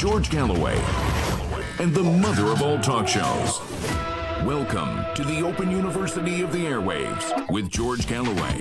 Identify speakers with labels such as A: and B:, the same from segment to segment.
A: George Galloway, and the mother of all talk shows. Welcome to the Open University of the Airwaves with George Galloway.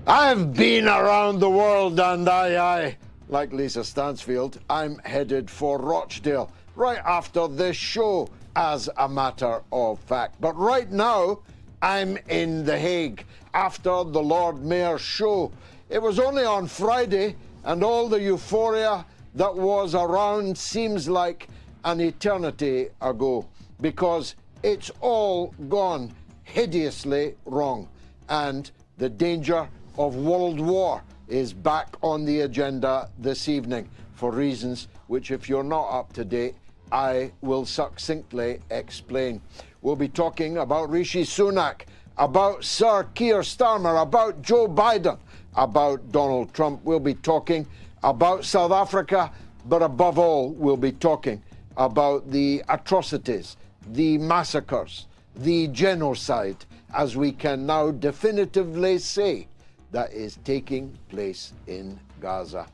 B: I've been around the world, and I, like Lisa Stansfield, I'm headed for Rochdale right after this show, as a matter of fact. But right now, I'm in The Hague after the Lord Mayor's show. It was only on Friday, and all the euphoria that was around seems like an eternity ago, because it's all gone hideously wrong, and the danger of world war is back on the agenda this evening for reasons which, if you're not up to date, I will succinctly explain. We'll be talking about Rishi Sunak, about Sir KeirStarmer, about Joe Biden, about Donald Trump. We'll be talking about South Africa, but above all, we'll be talking about the atrocities, the massacres, the genocide, as we can now definitively say, that is taking place in Gaza.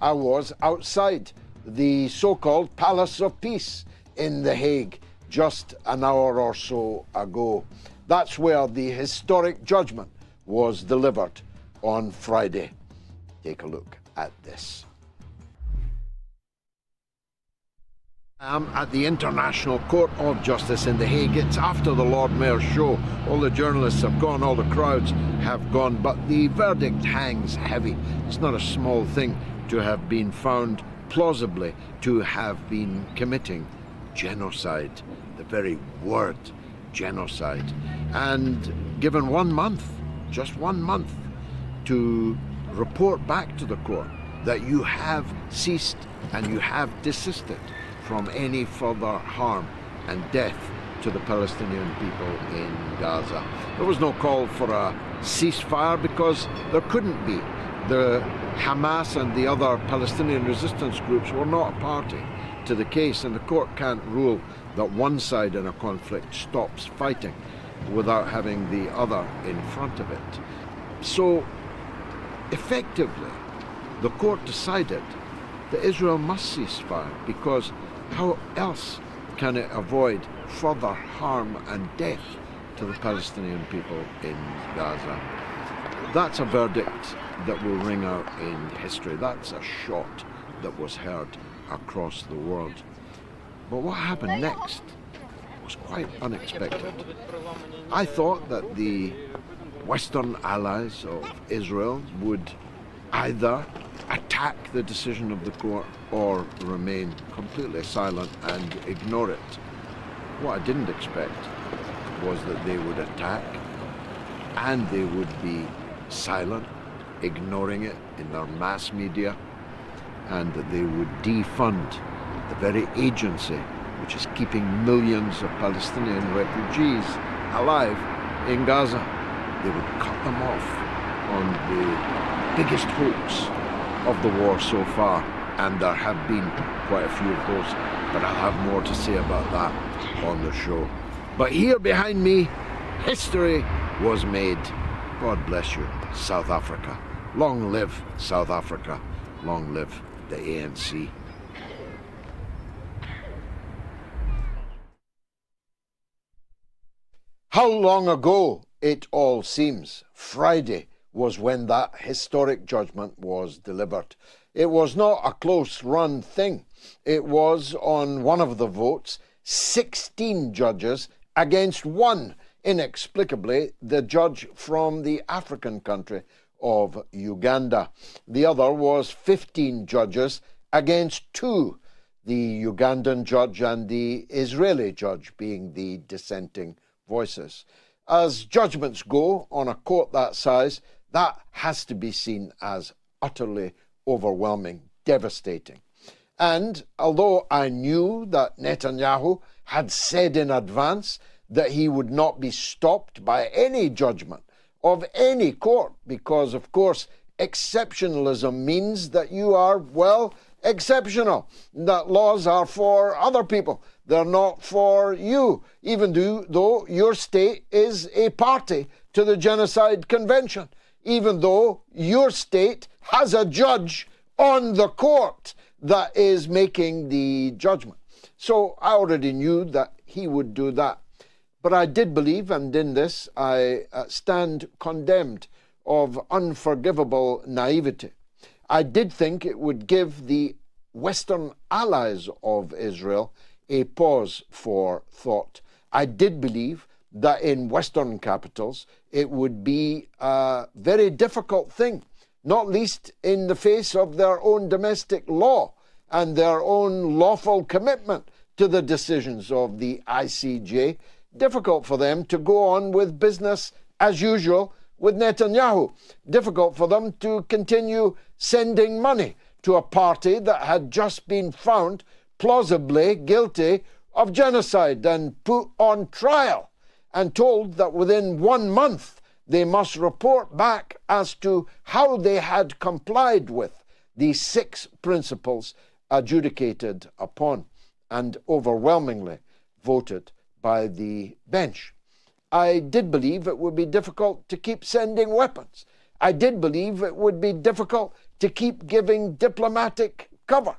B: I was outside the so-called Palace of Peace in The Hague just an hour or so ago. That's where the historic judgment was delivered on Friday. Take a look at this. I'm at the International Court of Justice in The Hague. It's after the Lord Mayor's show. All the journalists have gone, all the crowds have gone, but the verdict hangs heavy. It's not a small thing to have been found plausibly to have been committing genocide, the very word genocide, and given 1 month, just 1 month, to report back to the court that you have ceased and you have desisted from any further harm and death to the Palestinian people in Gaza. There was no call for a ceasefire because there couldn't be. The Hamas and the other Palestinian resistance groups were not a party to the case, and the court can't rule that one side in a conflict stops fighting without having the other in front of it. So, effectively, the court decided that Israel must cease fire, because how else can it avoid further harm and death to the Palestinian people in Gaza? That's a verdict that will ring out in history. That's a shot that was heard across the world. But what happened next was quite unexpected. I thought that the Western allies of Israel would either attack the decision of the court or remain completely silent and ignore it. What I didn't expect was that they would attack and they would be silent, ignoring it in their mass media, and that they would defund the very agency which is keeping millions of Palestinian refugees alive in Gaza. They would cut them off on the biggest hoax of the war so far, and there have been quite a few of those, but I'll have more to say about that on the show. But here behind me, history was made. God bless you, South Africa. Long live South Africa. Long live the ANC. How long ago it all seems. Friday was when that historic judgment was delivered. It was not a close-run thing. It was, on one of the votes, 16 judges against one, inexplicably, the judge from the African country of Uganda. The other was 15 judges against 2, the Ugandan judge and the Israeli judge being the dissenting voices. As judgments go on a court that size, that has to be seen as utterly overwhelming, devastating. And although I knew that Netanyahu had said in advance that he would not be stopped by any judgment of any court, because, of course, exceptionalism means that you are, well, exceptional, that laws are for other people. They're not for you, even though your state is a party to the Genocide Convention, even though your state has a judge on the court that is making the judgment. So I already knew that he would do that. But I did believe, and in this I stand condemned of unforgivable naivety. I did think it would give the Western allies of Israel a pause for thought. I did believe that in Western capitals it would be a very difficult thing, not least in the face of their own domestic law and their own lawful commitment to the decisions of the ICJ, difficult for them to go on with business as usual with Netanyahu, difficult for them to continue sending money to a party that had just been found plausibly guilty of genocide and put on trial and told that within 1 month they must report back as to how they had complied with the 6 principles adjudicated upon and overwhelmingly voted by the bench. I did believe it would be difficult to keep sending weapons. I did believe it would be difficult to keep giving diplomatic cover.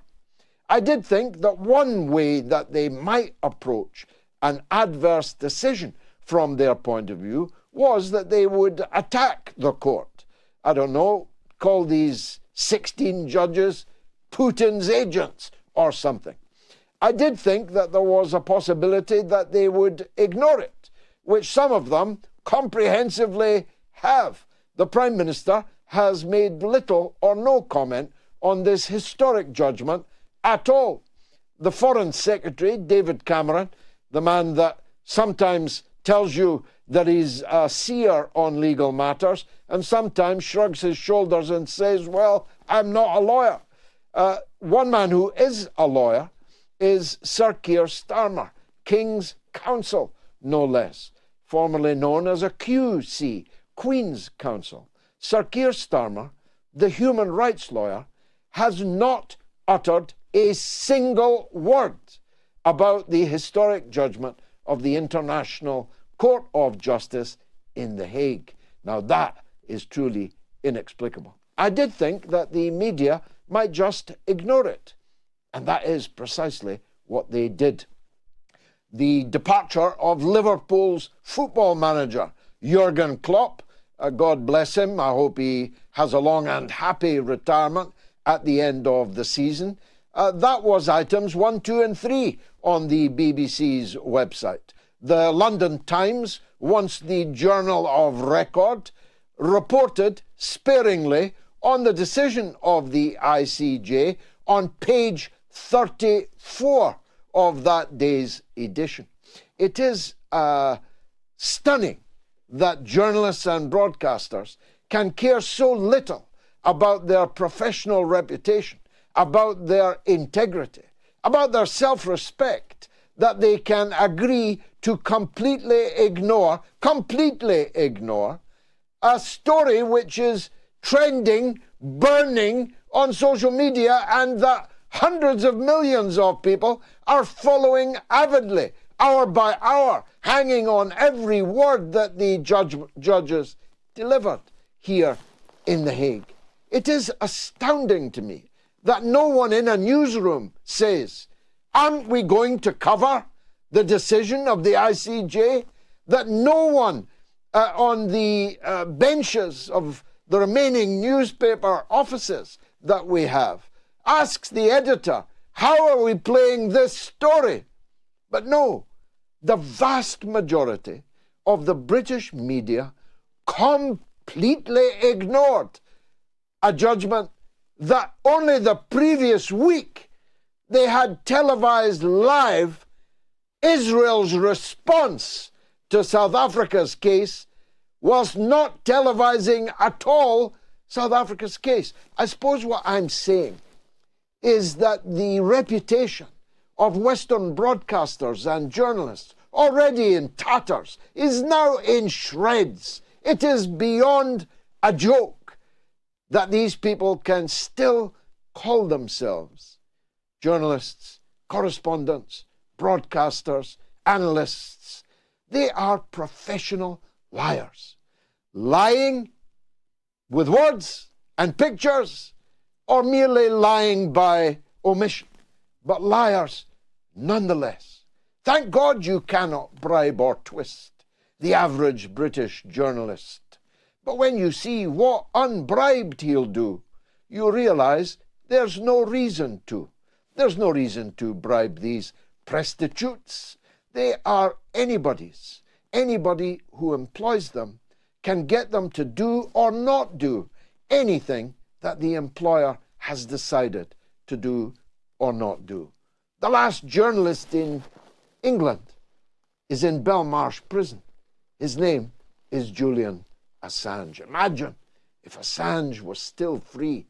B: I did think that one way that they might approach an adverse decision from their point of view was that they would attack the court. I don't know, call these 16 judges Putin's agents or something. I did think that there was a possibility that they would ignore it, which some of them comprehensively have. The Prime Minister has made little or no comment on this historic judgment at all. The Foreign Secretary, David Cameron, the man that sometimes tells you that he's a seer on legal matters and sometimes shrugs his shoulders and says, well, I'm not a lawyer. One man who is a lawyer is Sir KeirStarmer, King's Counsel, no less, formerly known as a QC, Queen's Counsel. Sir KeirStarmer, the human rights lawyer, has not uttered a single word about the historic judgment of the International Court of Justice in The Hague. Now that is truly inexplicable. I did think that the media might just ignore it, and that is precisely what they did. The departure of Liverpool's football manager, Jurgen Klopp, God bless him, I hope he has a long and happy retirement at the end of the season. That was items 1, 2 and 3 on the BBC's website. The London Times, once the journal of record, reported sparingly on the decision of the ICJ on page 34 of that day's edition. It is stunning that journalists and broadcasters can care so little about their professional reputation, about their integrity, about their self-respect, that they can agree to completely ignore a story which is trending, burning on social media, and that hundreds of millions of people are following avidly, hour by hour, hanging on every word that the judges delivered here in The Hague. It is astounding to me that no one in a newsroom says, aren't we going to cover the decision of the ICJ? That no one on the benches of the remaining newspaper offices that we have asks the editor, how are we playing this story? But no, the vast majority of the British media completely ignored a judgment that only the previous week they had televised live Israel's response to South Africa's case, whilst not televising at all South Africa's case. I suppose what I'm saying is that the reputation of Western broadcasters and journalists, already in tatters, is now in shreds. It is beyond a joke that these people can still call themselves journalists, correspondents, broadcasters, analysts. They are professional liars, lying with words and pictures, or merely lying by omission, but liars nonetheless. Thank God you cannot bribe or twist the average British journalist. But when you see what unbribed he'll do, you realize there's no reason to. There's no reason to bribe these prostitutes. They are anybody's. Anybody who employs them can get them to do or not do anything that the employer has decided to do or not do. The last journalist in England is in Belmarsh prison. His name is Julian Assange. Imagine if Assange was still free.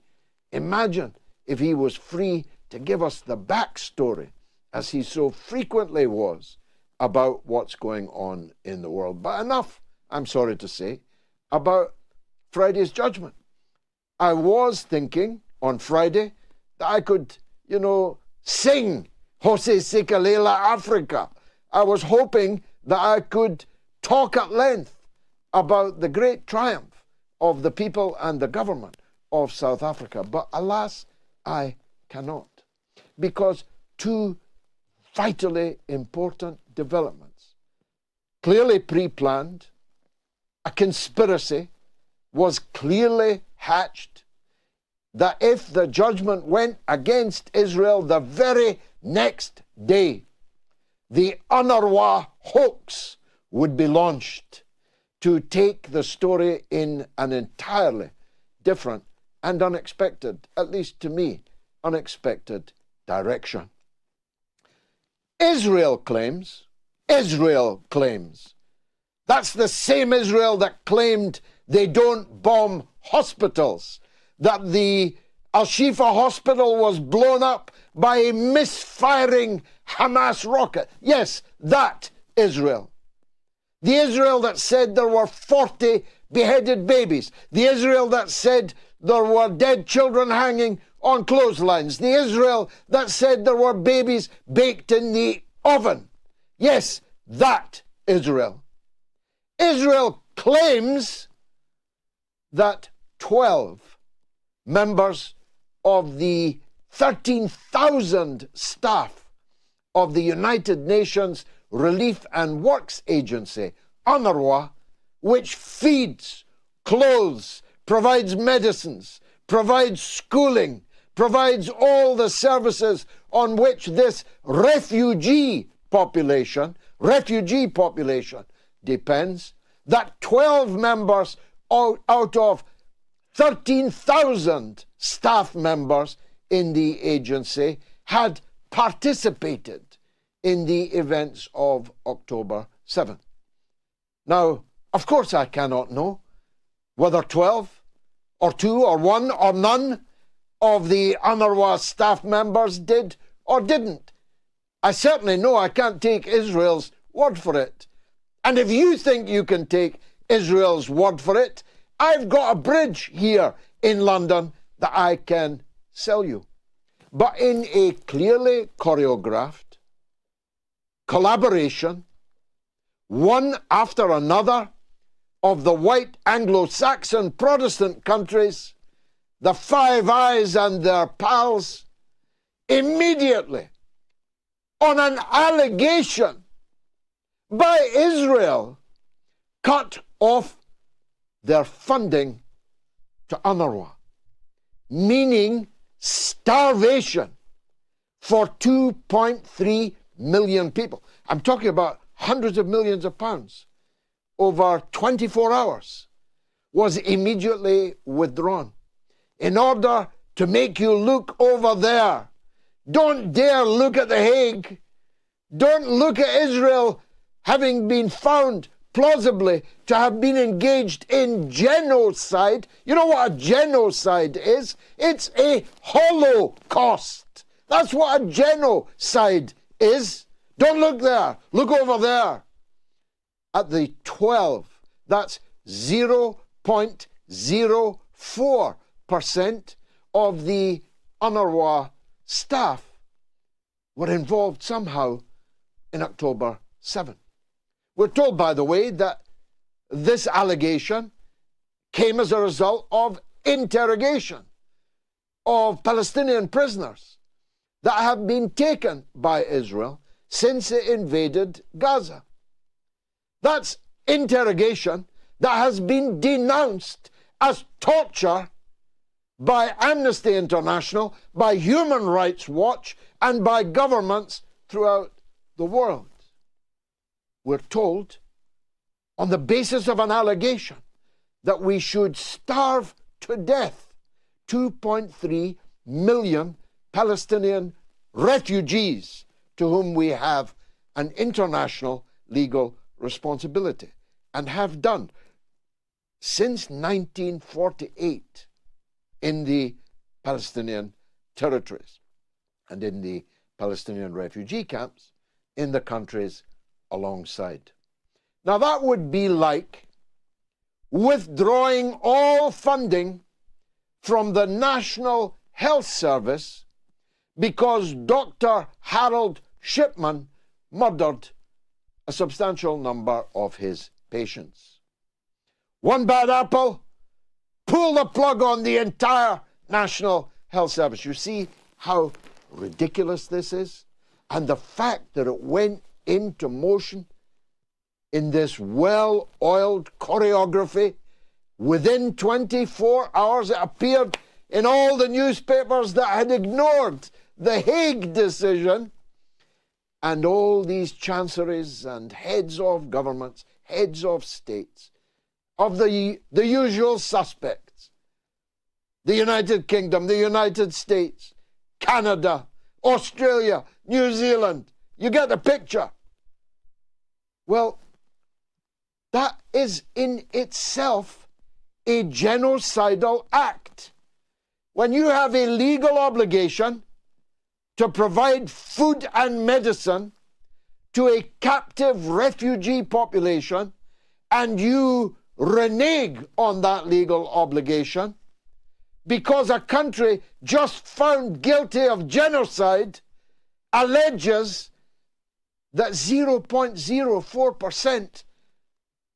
B: Imagine if he was free to give us the backstory, as he so frequently was, about what's going on in the world. But enough, I'm sorry to say, about Friday's judgment. I was thinking on Friday that I could, sing Jose Sikalela Africa. I was hoping that I could talk at length about the great triumph of the people and the government of South Africa. But alas, I cannot, because two vitally important developments, clearly pre-planned, a conspiracy was clearly hatched, that if the judgment went against Israel the very next day, the UNWRA hoax would be launched to take the story in an entirely different and unexpected, at least to me, unexpected direction. Israel claims, that's the same Israel that claimed they don't bomb hospitals, that the Al-Shifa hospital was blown up by a misfiring Hamas rocket. Yes, that Israel. The Israel that said there were 40 beheaded babies. The Israel that said there were dead children hanging on clotheslines. The Israel that said there were babies baked in the oven. Yes, that Israel. Israel claims that 12 members of the 13,000 staff of the United Nations Relief and Works Agency, UNWRA, which feeds, clothes, provides medicines, provides schooling, provides all the services on which this refugee population depends, that 12 members out of 13,000 staff members in the agency had participated in the events of October 7th. Now, of course I cannot know whether 12 or 2 or 1 or none of the UNWRA staff members did or didn't. I certainly know I can't take Israel's word for it. And if you think you can take Israel's word for it, I've got a bridge here in London that I can sell you. But in a clearly choreographed collaboration, one after another, of the white Anglo-Saxon Protestant countries, the Five Eyes and their pals, immediately, on an allegation by Israel, cut off their funding to UNWRA, meaning starvation for 2.3 million people. I'm talking about hundreds of millions of pounds over 24 hours, was immediately withdrawn in order to make you look over there. Don't dare look at The Hague. Don't look at Israel having been found plausibly to have been engaged in genocide. You know what a genocide is? It's a holocaust. That's what a genocide is. Don't look there. Look over there. At the 12, that's 0.04% of the UNWRA staff were involved somehow in October 7. We're told, by the way, that this allegation came as a result of interrogation of Palestinian prisoners that have been taken by Israel since it invaded Gaza. That's interrogation that has been denounced as torture by Amnesty International, by Human Rights Watch, and by governments throughout the world. We're told, on the basis of an allegation, that we should starve to death 2.3 million Palestinian refugees to whom we have an international legal responsibility, and have done since 1948 in the Palestinian territories and in the Palestinian refugee camps in the countries alongside. Now that would be like withdrawing all funding from the National Health Service because Dr. Harold Shipman murdered a substantial number of his patients. One bad apple, pull the plug on the entire National Health Service. You see how ridiculous this is? And the fact that it went into motion in this well-oiled choreography, within 24 hours it appeared in all the newspapers that had ignored the Hague decision, and all these chancelleries and heads of governments, heads of states, of the usual suspects, the United Kingdom, the United States, Canada, Australia, New Zealand. You get the picture. Well, that is in itself a genocidal act. When you have a legal obligation to provide food and medicine to a captive refugee population, and you renege on that legal obligation because a country just found guilty of genocide alleges that 0.04%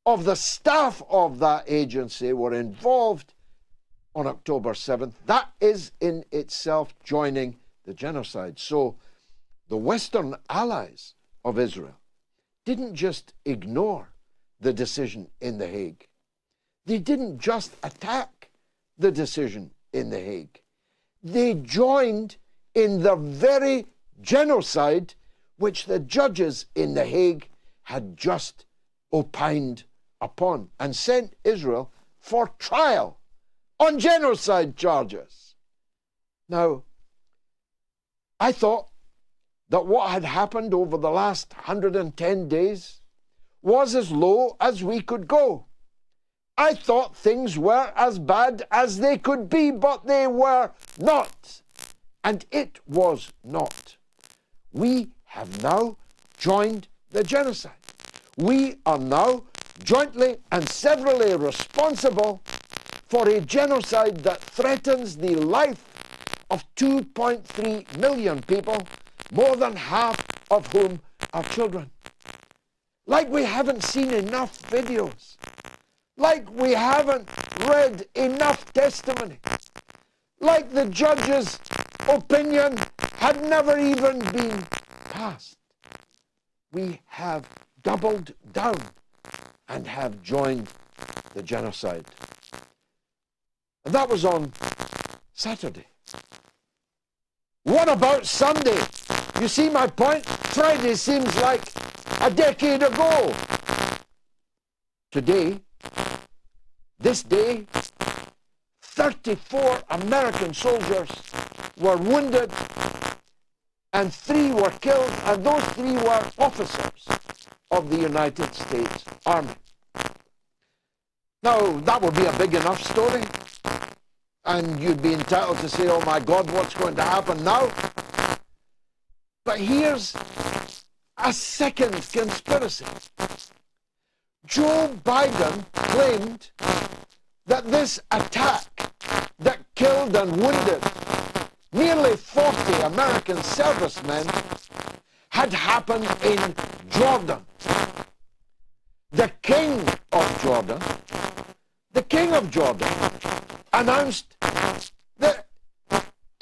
B: of the staff of that agency were involved on October 7th, that is in itself joining the genocide. So the Western allies of Israel didn't just ignore the decision in The Hague. They didn't just attack the decision in The Hague. They joined in the very genocide which the judges in The Hague had just opined upon and sent Israel for trial on genocide charges. Now, I thought that what had happened over the last 110 days was as low as we could go. I thought things were as bad as they could be, but they were not. And it was not. We have now joined the genocide. We are now jointly and severally responsible for a genocide that threatens the life of 2.3 million people, more than half of whom are children. Like we haven't seen enough videos. Like we haven't read enough testimony. Like the judge's opinion had never even been passed. We have doubled down and have joined the genocide. And that was on Saturday. What about Sunday? You see my point? Friday seems like a decade ago. Today, this day, 34 American soldiers were wounded and 3 were killed, and those 3 were officers of the United States Army. Now, that would be a big enough story, and you'd be entitled to say, oh my God, what's going to happen now? But here's a second conspiracy. Joe Biden claimed that this attack that killed and wounded nearly 40 American servicemen had happened in Jordan. The king of Jordan announced that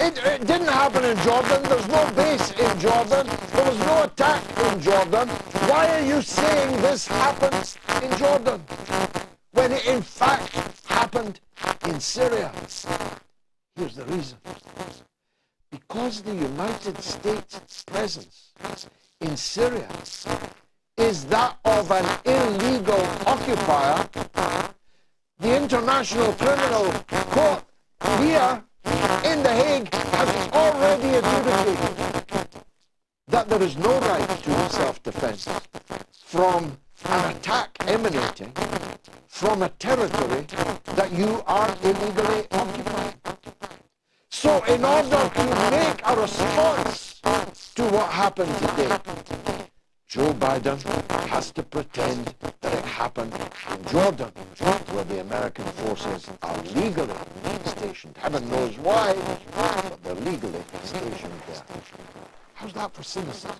B: It didn't happen in Jordan. There's no base in Jordan. There was no attack in Jordan. Why are you saying this happened in Jordan when it in fact happened in Syria? Here's the reason. Because the United States presence in Syria is that of an illegal occupier, the International Criminal Court here in The Hague has already adjudicated that there is no right to self-defense from an attack emanating from a territory that you are illegally occupying. So in order to make a response to what happened today, Joe Biden has to pretend that it happened in Jordan, where the American forces are legally stationed. Heaven knows why, but they're legally stationed there. How's that for cynicism?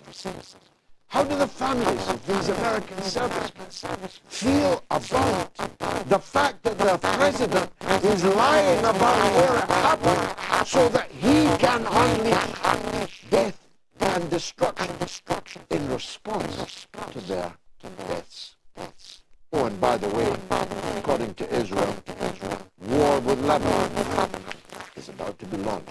B: How do the families of these American servicemen feel about the fact that their president is lying about where it happened so that he can unleash death and destruction in response to their deaths? Oh, and by the way, according to Israel, war with Lebanon is about to be launched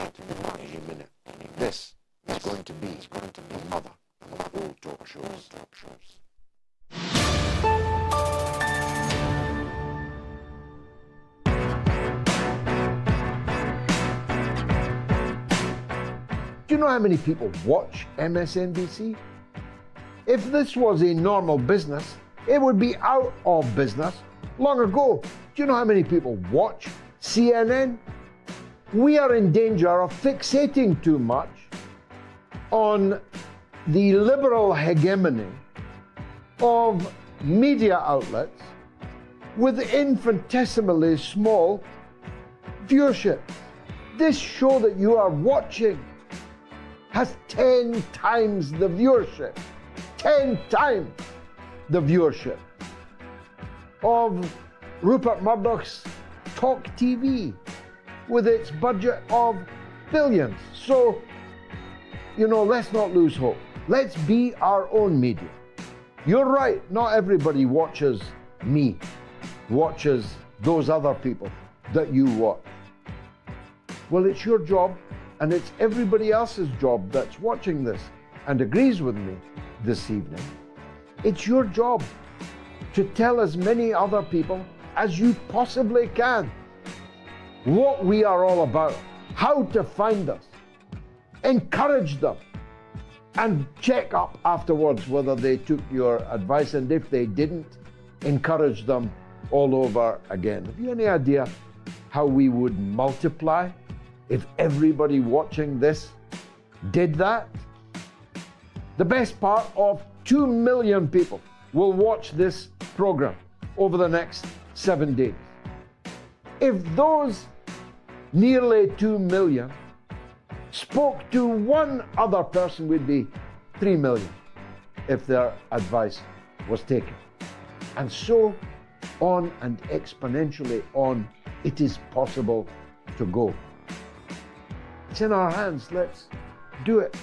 B: any minute. This is going to be the mother of all talk shows. Do you know how many people watch MSNBC? If this was a normal business, it would be out of business long ago. Do you know how many people watch CNN? We are in danger of fixating too much on the liberal hegemony of media outlets with infinitesimally small viewership. This show that you are watching has 10 times the viewership, 10 times the viewership of Rupert Murdoch's Talk TV with its budget of billions. So, let's not lose hope. Let's be our own media. You're right, not everybody watches me, watches those other people that you watch. Well, it's your job, and it's everybody else's job that's watching this and agrees with me this evening. It's your job to tell as many other people as you possibly can what we are all about, how to find us, encourage them, and check up afterwards whether they took your advice, and if they didn't, encourage them all over again. Have you any idea how we would multiply if everybody watching this did that? The best part of 2 million people will watch this program over the next 7 days. If those nearly 2 million spoke to one other person, we'd be 3 million if their advice was taken. And so on and exponentially on, it is possible to go. It's in our hands. Let's do it.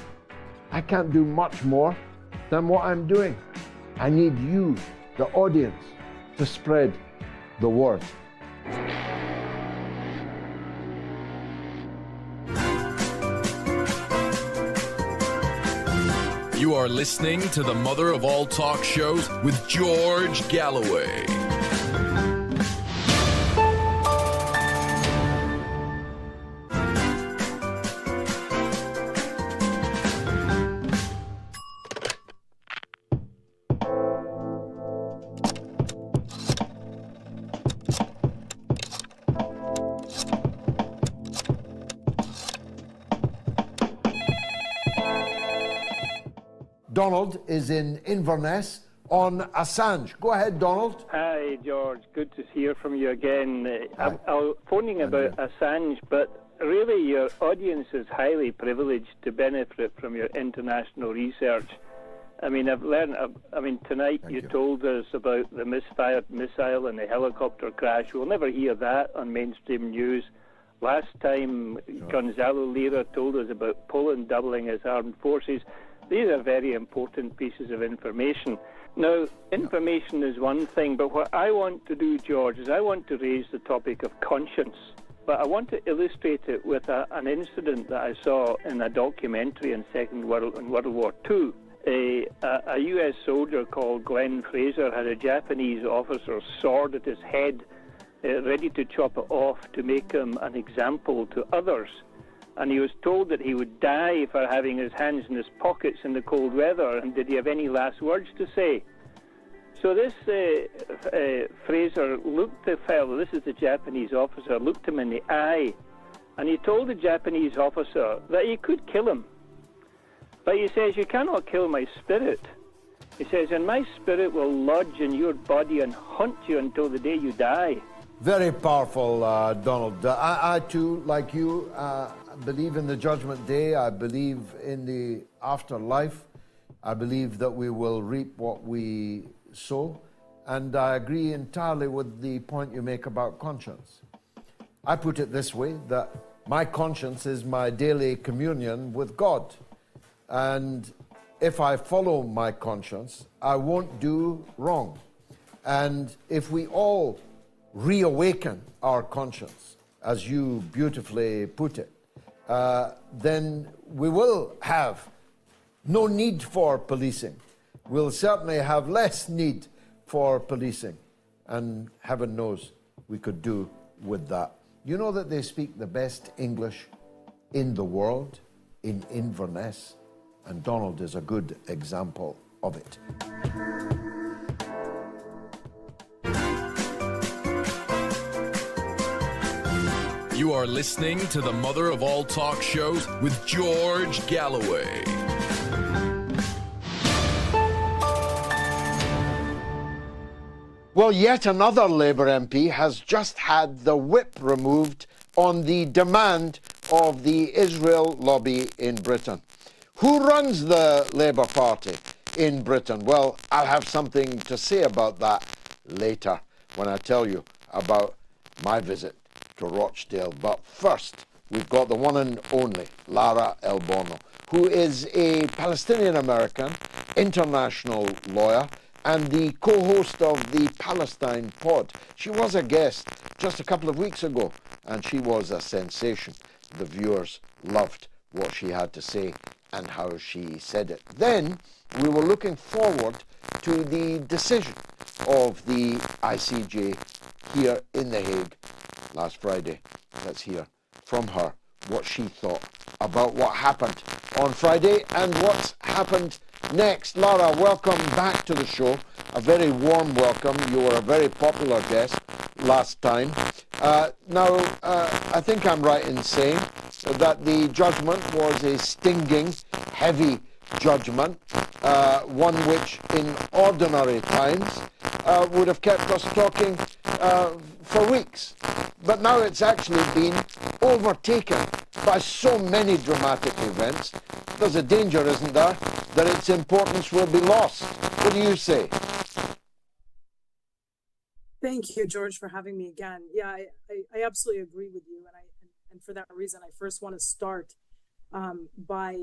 B: I can't do much more than what I'm doing. I need you, the audience, to spread the word.
A: You are listening to the mother of all talk shows with George Galloway.
B: Donald is in Inverness on Assange. Go ahead, Donald.
C: Hi, George. Good to hear from you again. I'm phoning about Assange, but really your audience is highly privileged to benefit from your international research. I mean, I've learned, tonight you told us about the misfired missile and the helicopter crash. We'll never hear that on mainstream news. Last time, Gonzalo Lira told us about Poland doubling its armed forces. These are very important pieces of information. Now, information is one thing, but what I want to do, George, is I want to raise the topic of conscience. But I want to illustrate it with an incident that I saw in a documentary in World War II. A U.S. soldier called Glenn Fraser had a Japanese officer's sword at his head, ready to chop it off to make him an example to others. And he was told that he would die for having his hands in his pockets in the cold weather. And did he have any last words to say? So this Fraser looked the fellow, this is the Japanese officer, looked him in the eye, and he told the Japanese officer that he could kill him. But he says, you cannot kill my spirit. He says, and my spirit will lodge in your body and haunt you until the day you die.
B: Very powerful, Donald. I too, like you, believe in the Judgment Day. I believe in the afterlife. I believe that we will reap what we sow. And I agree entirely with the point you make about conscience. I put it this way, that my conscience is my daily communion with God. And if I follow my conscience, I won't do wrong. And if we all reawaken our conscience, as you beautifully put it, then we will have no need for policing. We'll certainly have less need for policing. And heaven knows we could do with that. You know that they speak the best English in the world, in Inverness, and Donald is a good example of it.
A: You are listening to the mother of all talk shows with George Galloway.
B: Well, yet another Labour MP has just had the whip removed on the demand of the Israel lobby in Britain. Who runs the Labour Party in Britain? Well, I'll have something to say about that later when I tell you about my visit to Rochdale. But first, we've got the one and only Lara Elborno, who is a Palestinian-American international lawyer and the co-host of the Palestine pod. She was a guest just a couple of weeks ago, and she was a sensation. The viewers loved what she had to say and how she said it. Then we were looking forward to the decision of the ICJ here in The Hague last Friday. Let's hear from her what she thought about what happened on Friday and what's happened next. Lara, welcome back to the show. A very warm welcome. You were a very popular guest last time. I think I'm right in saying that the judgment was a stinging, heavy judgment, one which in ordinary times would have kept us talking for weeks. But now it's actually been overtaken by so many dramatic events. There's a danger, isn't there, that its importance will be lost. What do you say?
D: Thank you, George, for having me again. Yeah, I absolutely agree with you. And for that reason, I first want to start by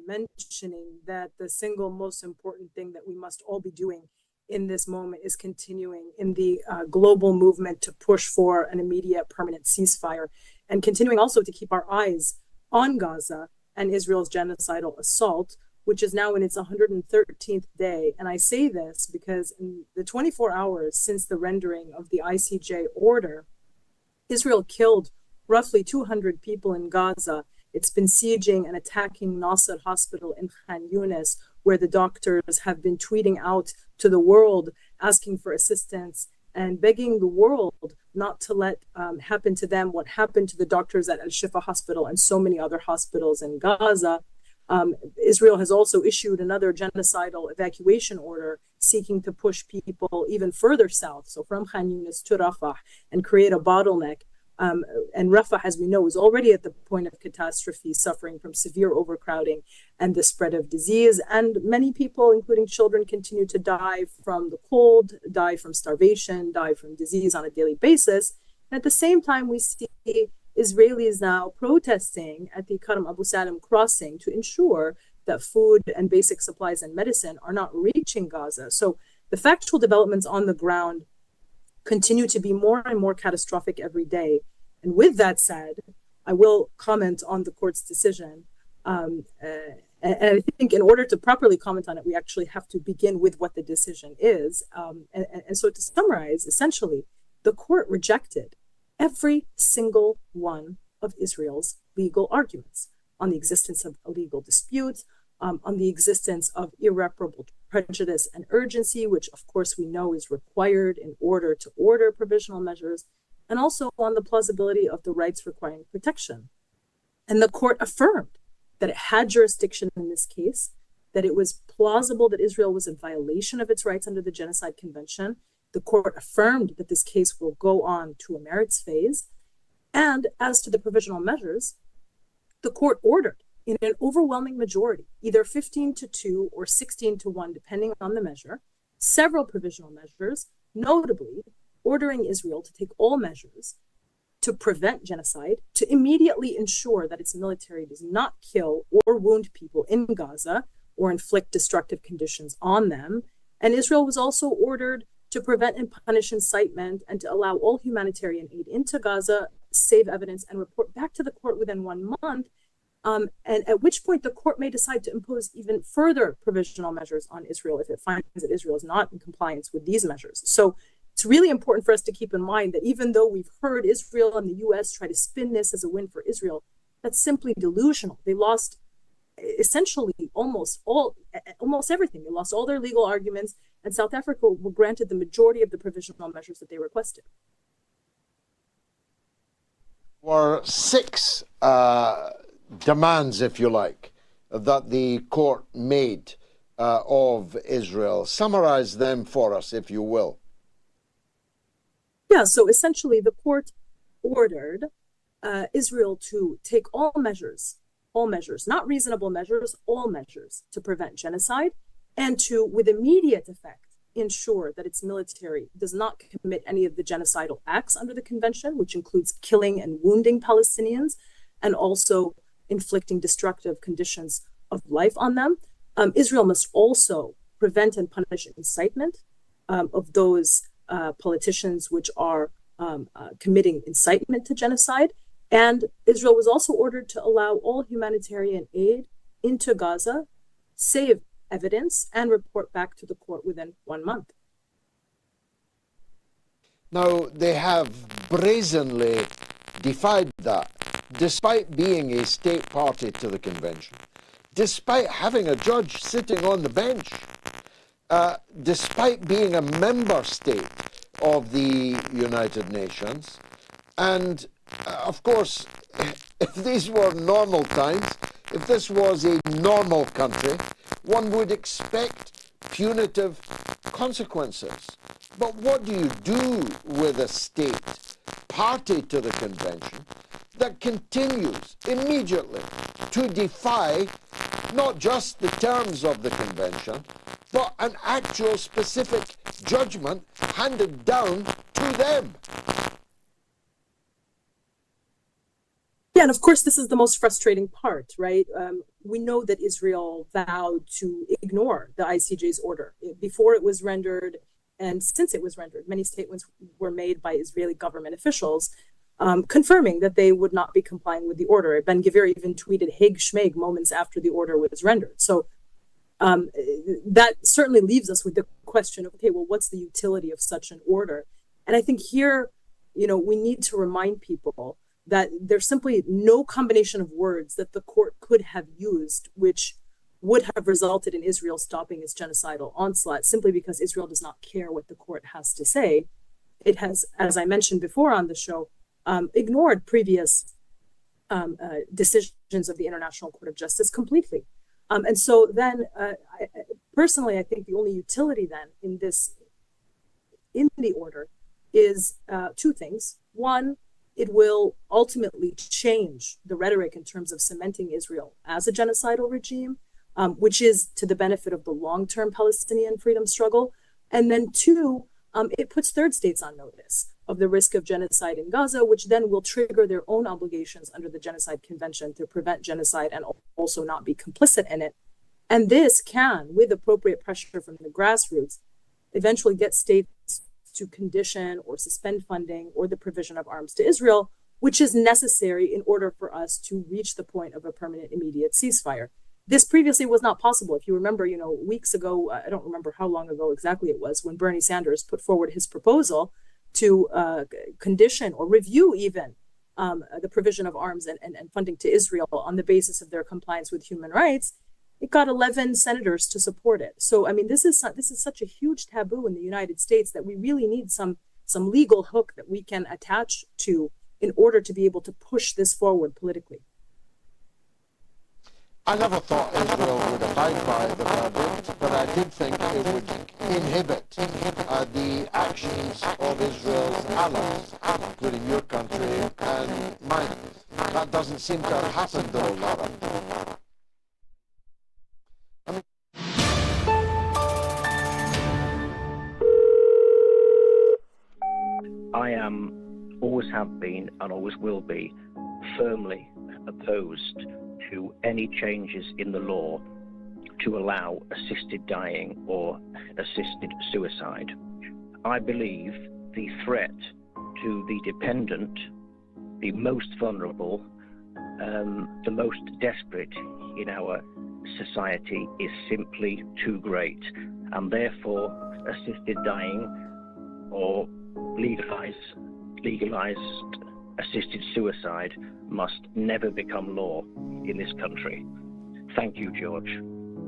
D: mentioning that the single most important thing that we must all be doing in this moment is continuing in the global movement to push for an immediate permanent ceasefire, and continuing also to keep our eyes on Gaza and Israel's genocidal assault, which is now in its 113th day. And I say this because in the 24 hours since the rendering of the ICJ order, Israel killed roughly 200 people in Gaza. It's been sieging and attacking Nasser Hospital in Khan Yunis, where the doctors have been tweeting out to the world, asking for assistance and begging the world not to let happen to them what happened to the doctors at Al-Shifa Hospital and so many other hospitals in Gaza. Israel has also issued another genocidal evacuation order seeking to push people even further south, so from Khan Yunis to Rafah, and create a bottleneck. And Rafah, as we know, is already at the point of catastrophe, suffering from severe overcrowding and the spread of disease. And many people, including children, continue to die from the cold, die from starvation, die from disease on a daily basis. And at the same time, we see Israelis now protesting at the Karam Abu Salim crossing to ensure that food and basic supplies and medicine are not reaching Gaza. So the factual developments on the ground continue to be more and more catastrophic every day. And with that said, I will comment on the court's decision. And I think in order to properly comment on it, we actually have to begin with what the decision is. And so to summarize, essentially, the court rejected every single one of Israel's legal arguments on the existence of a legal dispute, on the existence of irreparable prejudice and urgency, which of course we know is required in order to order provisional measures, and also on the plausibility of the rights requiring protection. And the court affirmed that it had jurisdiction in this case, that it was plausible that Israel was in violation of its rights under the Genocide Convention. The court affirmed that this case will go on to a merits phase. And as to the provisional measures, the court ordered in an overwhelming majority, either 15-2 or 16-1, depending on the measure, several provisional measures, notably ordering Israel to take all measures to prevent genocide, to immediately ensure that its military does not kill or wound people in Gaza or inflict destructive conditions on them. And Israel was also ordered to prevent and punish incitement and to allow all humanitarian aid into Gaza, save evidence, and report back to the court within 1 month. And at which point the court may decide to impose even further provisional measures on Israel if it finds that Israel is not in compliance with these measures. So it's really important for us to keep in mind that even though we've heard Israel and the US try to spin this as a win for Israel, that's simply delusional. They lost essentially almost everything. They lost all their legal arguments, and South Africa were granted the majority of the provisional measures that they requested.
B: Were 6 demands, if you like, that the court made of Israel. Summarize them for us, if you will.
D: Yeah, so essentially the court ordered Israel to take all measures, not reasonable measures, all measures to prevent genocide, and to, with immediate effect, ensure that its military does not commit any of the genocidal acts under the convention, which includes killing and wounding Palestinians, and also inflicting destructive conditions of life on them. Israel must also prevent and punish incitement of those politicians which are committing incitement to genocide. And Israel was also ordered to allow all humanitarian aid into Gaza, save evidence, and report back to the court within 1 month.
B: Now, they have brazenly defied that, despite being a state party to the convention, despite having a judge sitting on the bench, despite being a member state of the United Nations. And of course, if these were normal times, if this was a normal country, one would expect punitive consequences. But what do you do with a state party to the convention that continues immediately to defy not just the terms of the convention, but an actual specific judgment handed down to them?
D: Yeah, and of course, this is the most frustrating part, right? We know that Israel vowed to ignore the ICJ's order before it was rendered, and since it was rendered. Many statements were made by Israeli government officials confirming that they would not be complying with the order. Ben-Gvir even tweeted Hague Schmeig moments after the order was rendered. So that certainly leaves us with the question of, okay, well, what's the utility of such an order? And I think here, we need to remind people that there's simply no combination of words that the court could have used which would have resulted in Israel stopping its genocidal onslaught, simply because Israel does not care what the court has to say. It has, as I mentioned before on the show, ignored previous decisions of the International Court of Justice completely. And so then, personally, I think the only utility then in the order is 2 things. One, it will ultimately change the rhetoric in terms of cementing Israel as a genocidal regime, which is to the benefit of the long-term Palestinian freedom struggle. And then 2, it puts third states on notice of the risk of genocide in Gaza, which then will trigger their own obligations under the Genocide Convention to prevent genocide and also not be complicit in it. And this can, with appropriate pressure from the grassroots, eventually get states to condition or suspend funding or the provision of arms to Israel, which is necessary in order for us to reach the point of a permanent immediate ceasefire. This previously was not possible. If you remember, weeks ago, I don't remember how long ago exactly it was, when Bernie Sanders put forward his proposal to condition or review even the provision of arms and funding to Israel on the basis of their compliance with human rights. It got 11 senators to support it. So, I mean, this is such a huge taboo in the United States that we really need some legal hook that we can attach to in order to be able to push this forward politically.
B: I never thought Israel would abide by the verdict, but I did think it would inhibit the actions of Israel's allies, including your country and mine. That doesn't seem to have happened, though, Lara.
E: I always have been and always will be firmly opposed to any changes in the law to allow assisted dying or assisted suicide. I believe the threat to the dependent, the most vulnerable, the most desperate in our society is simply too great, and therefore assisted dying or legalized assisted suicide must never become law in this country. Thank you, George.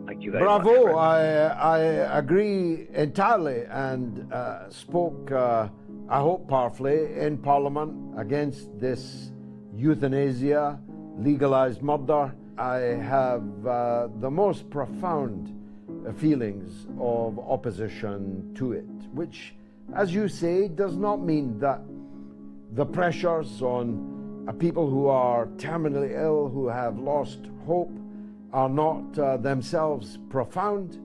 E: Thank you very much.
B: Bravo. I agree entirely, and spoke, I hope, powerfully in Parliament against this euthanasia, legalized murder. I have the most profound feelings of opposition to it, which, as you say, does not mean that the pressures on people who are terminally ill, who have lost hope, are not themselves profound,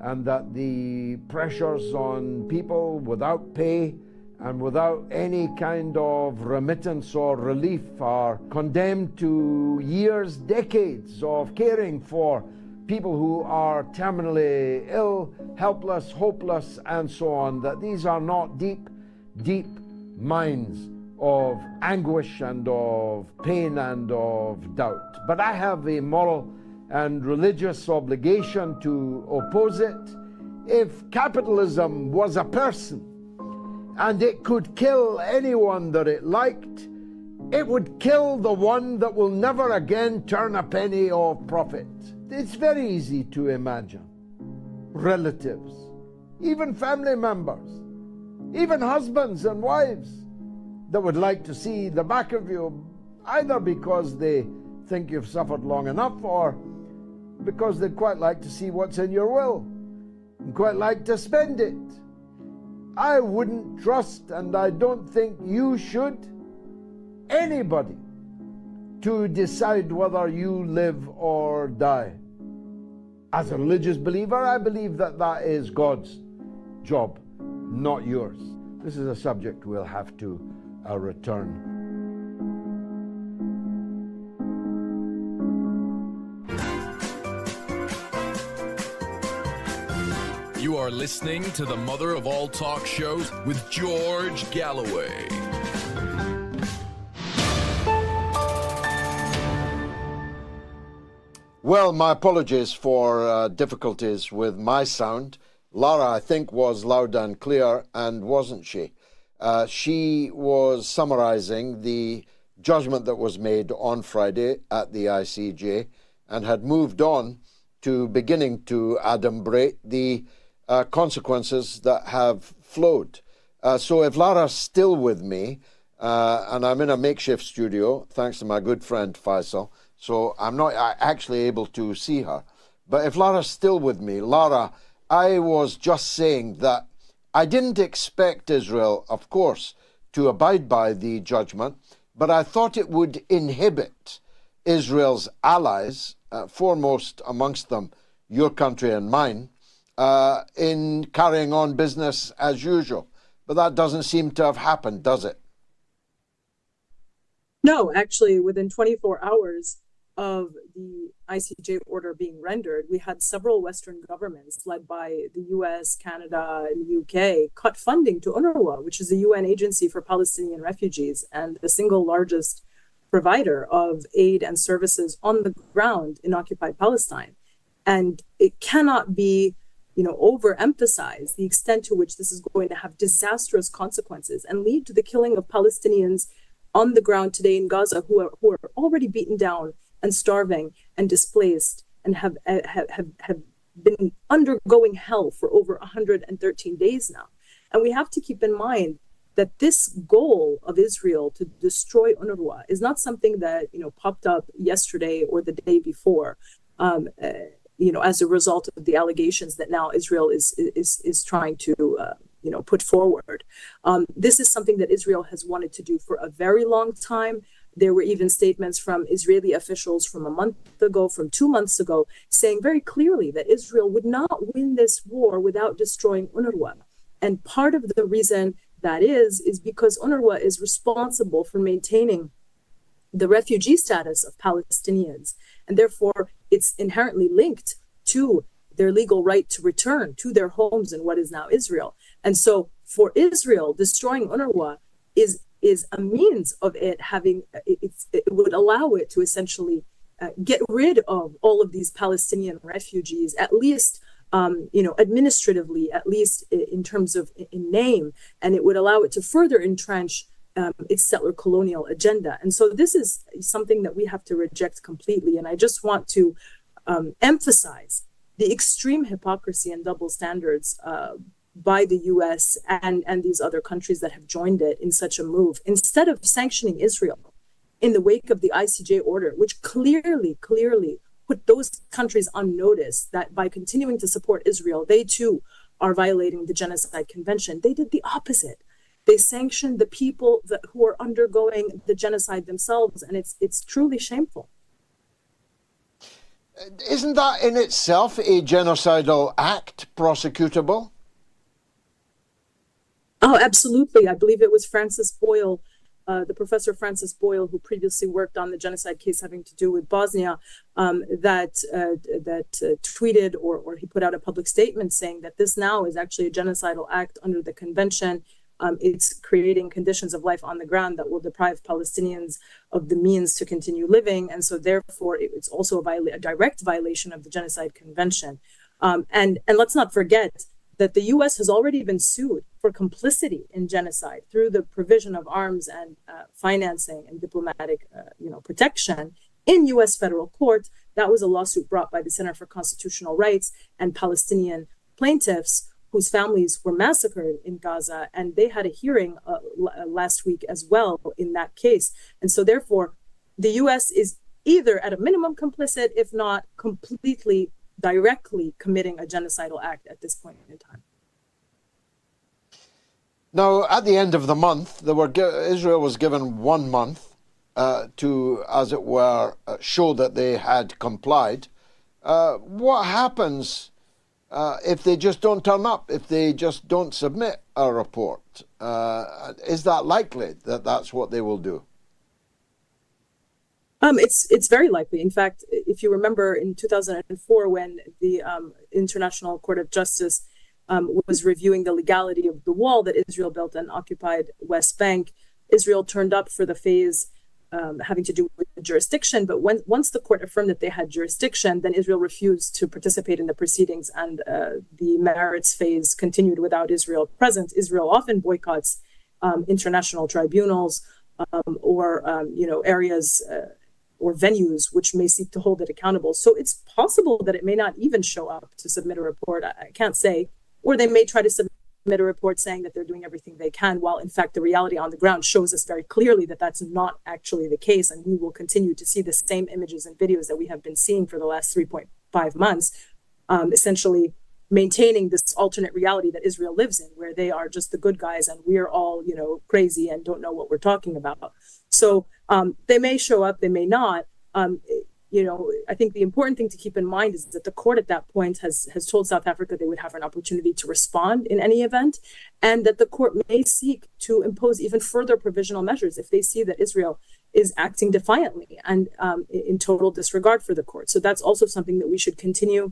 B: and that the pressures on people without pay and without any kind of remittance or relief are condemned to years, decades of caring for people who are terminally ill, helpless, hopeless, and so on, that these are not deep, deep mines of anguish and of pain and of doubt. But I have a moral and religious obligation to oppose it. If capitalism was a person and it could kill anyone that it liked, it would kill the one that will never again turn a penny of profit. It's very easy to imagine relatives, even family members, even husbands and wives that would like to see the back of you, either because they think you've suffered long enough or because they'd quite like to see what's in your will and quite like to spend it. I wouldn't trust, and I don't think you should, anybody to decide whether you live or die. As a religious believer, I believe that that is God's job, not yours. This is a subject we'll have to return.
A: You are listening to the mother of all talk shows with George Galloway.
B: Well, my apologies for difficulties with my sound. Lara, I think, was loud and clear, and wasn't she? She was summarizing the judgment that was made on Friday at the ICJ and had moved on to beginning to adumbrate the consequences that have flowed. So if Lara's still with me, and I'm in a makeshift studio, thanks to my good friend Faisal, so I'm not actually able to see her. But if Lara's still with me, Lara, I was just saying that I didn't expect Israel, of course, to abide by the judgment, but I thought it would inhibit Israel's allies, foremost amongst them your country and mine, in carrying on business as usual. But that doesn't seem to have happened, does it?
D: No, actually, within 24 hours of the ICJ order being rendered, we had several Western governments, led by the US, Canada, and the UK, cut funding to UNWRA, which is the UN agency for Palestinian refugees and the single largest provider of aid and services on the ground in occupied Palestine. And it cannot be, overemphasized the extent to which this is going to have disastrous consequences and lead to the killing of Palestinians on the ground today in Gaza who are already beaten down and starving and displaced and have been undergoing hell for over 113 days now. And we have to keep in mind that this goal of Israel to destroy UNRWA is not something that popped up yesterday or the day before, as a result of the allegations that now Israel is trying to put forward. This is something that Israel has wanted to do for a very long time. There were even statements from Israeli officials from a month ago, from 2 months ago, saying very clearly that Israel would not win this war without destroying UNRWA. And part of the reason that is because UNRWA is responsible for maintaining the refugee status of Palestinians. And therefore, it's inherently linked to their legal right to return to their homes in what is now Israel. And so for Israel, destroying UNRWA is a means of it having, it would allow it to essentially get rid of all of these Palestinian refugees, at least, administratively, at least in terms of in name, and it would allow it to further entrench its settler colonial agenda. And so this is something that we have to reject completely. And I just want to emphasize the extreme hypocrisy and double standards by the US and these other countries that have joined it in such a move. Instead of sanctioning Israel in the wake of the ICJ order, which clearly put those countries on notice that by continuing to support Israel, they too are violating the Genocide Convention, they did the opposite. They sanctioned the people who are undergoing the genocide themselves, and it's truly shameful.
B: Isn't that in itself a genocidal act, prosecutable?
D: Oh, absolutely. I believe it was Francis Boyle, the Professor Francis Boyle, who previously worked on the genocide case having to do with Bosnia, that tweeted or he put out a public statement saying that this now is actually a genocidal act under the convention. It's creating conditions of life on the ground that will deprive Palestinians of the means to continue living. And so therefore, it's also a direct violation of the Genocide Convention. And let's not forget that the US has already been sued for complicity in genocide through the provision of arms and financing and diplomatic protection in US federal court. That was a lawsuit brought by the Center for Constitutional Rights and Palestinian plaintiffs whose families were massacred in Gaza, and they had a hearing last week as well in that case. And so therefore, the US is either at a minimum complicit, if not completely directly committing a genocidal act at this point in time.
B: Now, at the end of the month, Israel was given 1 month to, as it were, show that they had complied. What happens if they just don't turn up, if they just don't submit a report? Is that likely that that's what they will do?
D: It's very likely. In fact, if you remember in 2004, when the International Court of Justice was reviewing the legality of the wall that Israel built on occupied West Bank, Israel turned up for the phase having to do with the jurisdiction. But once the court affirmed that they had jurisdiction, then Israel refused to participate in the proceedings, and the merits phase continued without Israel present. Israel often boycotts international tribunals or areas or venues which may seek to hold it accountable. So it's possible that it may not even show up to submit a report. I can't say. Or they may try to submit a report saying that they're doing everything they can, while in fact the reality on the ground shows us very clearly that that's not actually the case. And we will continue to see the same images and videos that we have been seeing for the last 3.5 months, essentially maintaining this alternate reality that Israel lives in, where they are just the good guys and we're all, crazy and don't know what we're talking about. So they may show up, they may not. I think the important thing to keep in mind is that the court at that point has told South Africa they would have an opportunity to respond in any event, and that the court may seek to impose even further provisional measures if they see that Israel is acting defiantly and in total disregard for the court. So that's also something that we should continue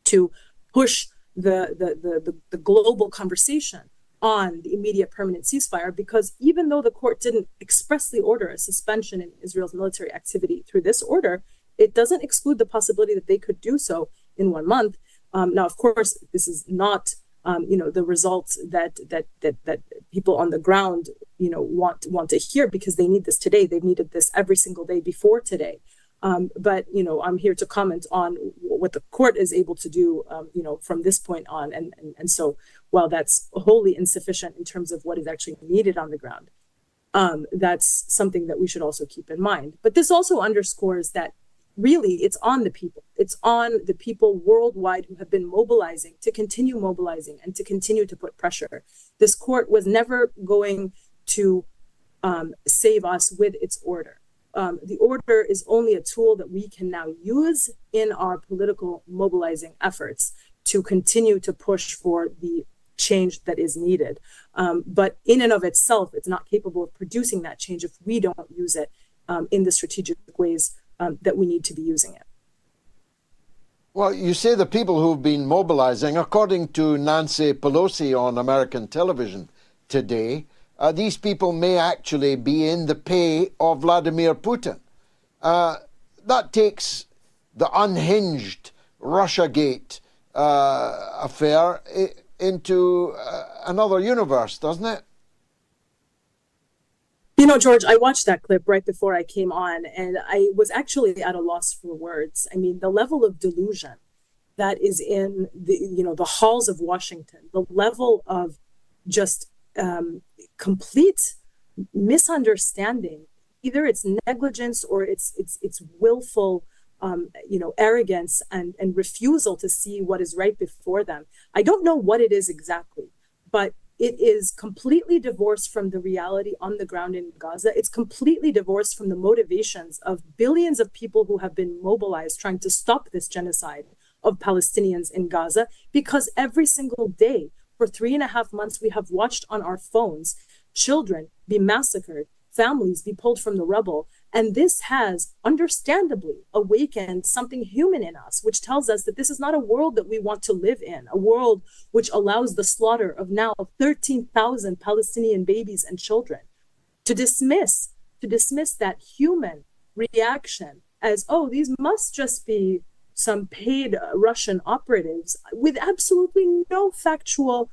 D: to push the global conversation on the immediate permanent ceasefire, because even though the court didn't expressly order a suspension in Israel's military activity through this order, it doesn't exclude the possibility that they could do so in 1 month. Now, of course, this is not the results that people on the ground want to hear, because they need this today. They've needed this every single day before today. But I'm here to comment on what the court is able to do, from this point on. And so while that's wholly insufficient in terms of what is actually needed on the ground, that's something that we should also keep in mind. But this also underscores that really it's on the people. It's on the people worldwide who have been mobilizing to continue mobilizing and to continue to put pressure. This court was never going to save us with its order. The order is only a tool that we can now use in our political mobilizing efforts to continue to push for the change that is needed. But in and of itself, it's not capable of producing that change if we don't use it in the strategic ways that we need to be using it.
B: Well, you say the people who've been mobilizing, according to Nancy Pelosi on American television today, these people may actually be in the pay of Vladimir Putin. That takes the unhinged Russiagate affair into another universe, doesn't it?
D: George, I watched that clip right before I came on, and I was actually at a loss for words. I mean, the level of delusion that is in the halls of Washington, the level of just complete misunderstanding, either it's negligence or it's willful, arrogance and refusal to see what is right before them. I don't know what it is exactly, but it is completely divorced from the reality on the ground in Gaza. It's completely divorced from the motivations of billions of people who have been mobilized trying to stop this genocide of Palestinians in Gaza, because every single day for 3.5 months, we have watched on our phones children be massacred, families be pulled from the rubble. And this has understandably awakened something human in us, which tells us that this is not a world that we want to live in, a world which allows the slaughter of now 13,000 Palestinian babies and children. To dismiss that human reaction as, oh, these must just be some paid Russian operatives with absolutely no factual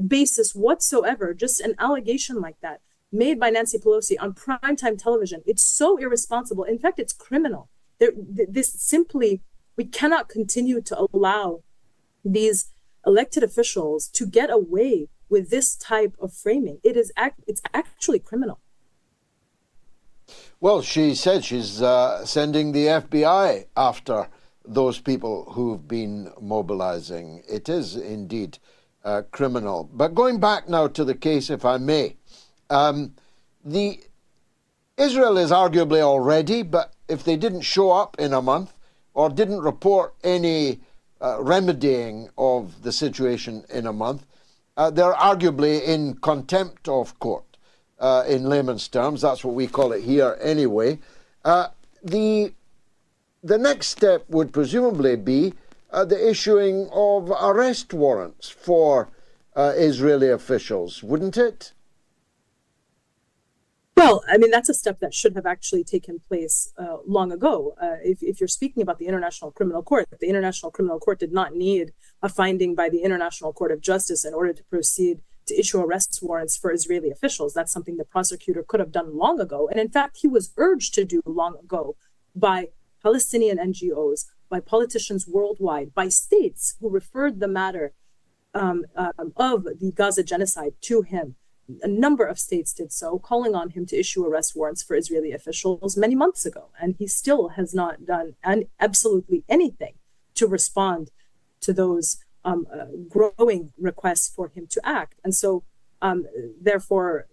D: basis whatsoever, just an allegation like that made by Nancy Pelosi on primetime television. It's so irresponsible. In fact, it's criminal. We cannot continue to allow these elected officials to get away with this type of framing. It's actually criminal.
B: Well, she said she's sending the FBI after those people who've been mobilizing. It is indeed criminal. But going back now to the case, if I may, Israel is arguably all ready, but if they didn't show up in a month or didn't report any remedying of the situation in a month, they're arguably in contempt of court. In layman's terms, that's what we call it here anyway. The next step would presumably be the issuing of arrest warrants for Israeli officials, wouldn't it?
D: Well, I mean, that's a step that should have actually taken place long ago. If you're speaking about the International Criminal Court, the International Criminal Court did not need a finding by the International Court of Justice in order to proceed to issue arrest warrants for Israeli officials. That's something the prosecutor could have done long ago. And in fact, he was urged to do long ago by Palestinian NGOs, by politicians worldwide, by states who referred the matter of the Gaza genocide to him. A number of states did so, calling on him to issue arrest warrants for Israeli officials many months ago. And he still has not done absolutely anything to respond to those growing requests for him to act. And so, therefore,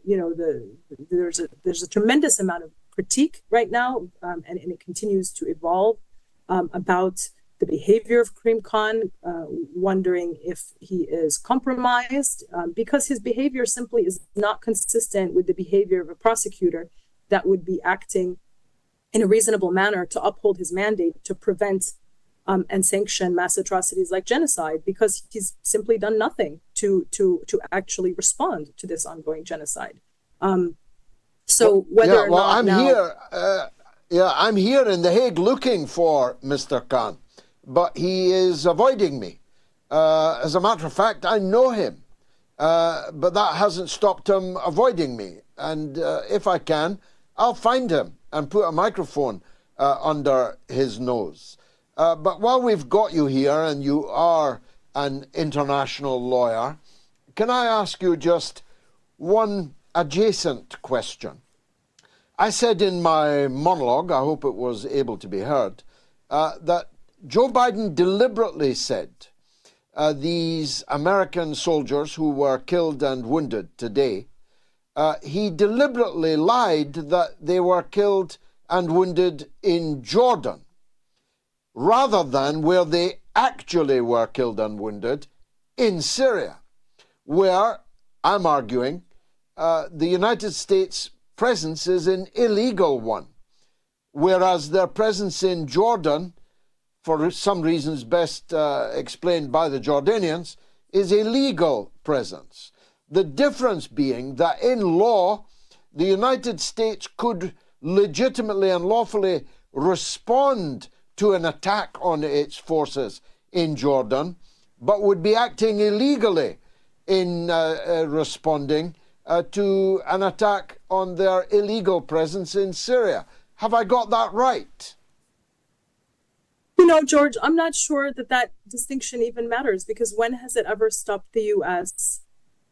D: there's a tremendous amount of critique right now, and it continues to evolve, about the behavior of Karim Khan, wondering if he is compromised, because his behavior simply is not consistent with the behavior of a prosecutor that would be acting in a reasonable manner to uphold his mandate to prevent and sanction mass atrocities like genocide, because he's simply done nothing to actually respond to this ongoing genocide. So whether or not
B: I'm
D: now,
B: I'm here in The Hague looking for Mr. Khan, but he is avoiding me. As a matter of fact, I know him, but that hasn't stopped him avoiding me. And if I can, I'll find him and put a microphone under his nose. But while we've got you here, and you are an international lawyer, can I ask you just one adjacent question? I said in my monologue, I hope it was able to be heard, that Joe Biden deliberately said these American soldiers who were killed and wounded today, he deliberately lied that they were killed and wounded in Jordan, rather than where they actually were killed and wounded, in Syria, where, I'm arguing, the United States presence is an illegal one, whereas their presence in Jordan, for some reasons best explained by the Jordanians, is a legal presence. The difference being that in law, the United States could legitimately and lawfully respond to an attack on its forces in Jordan, but would be acting illegally in responding to an attack on their illegal presence in Syria. Have I got that right?
D: You know, George, I'm not sure that distinction even matters, because when has it ever stopped the U.S.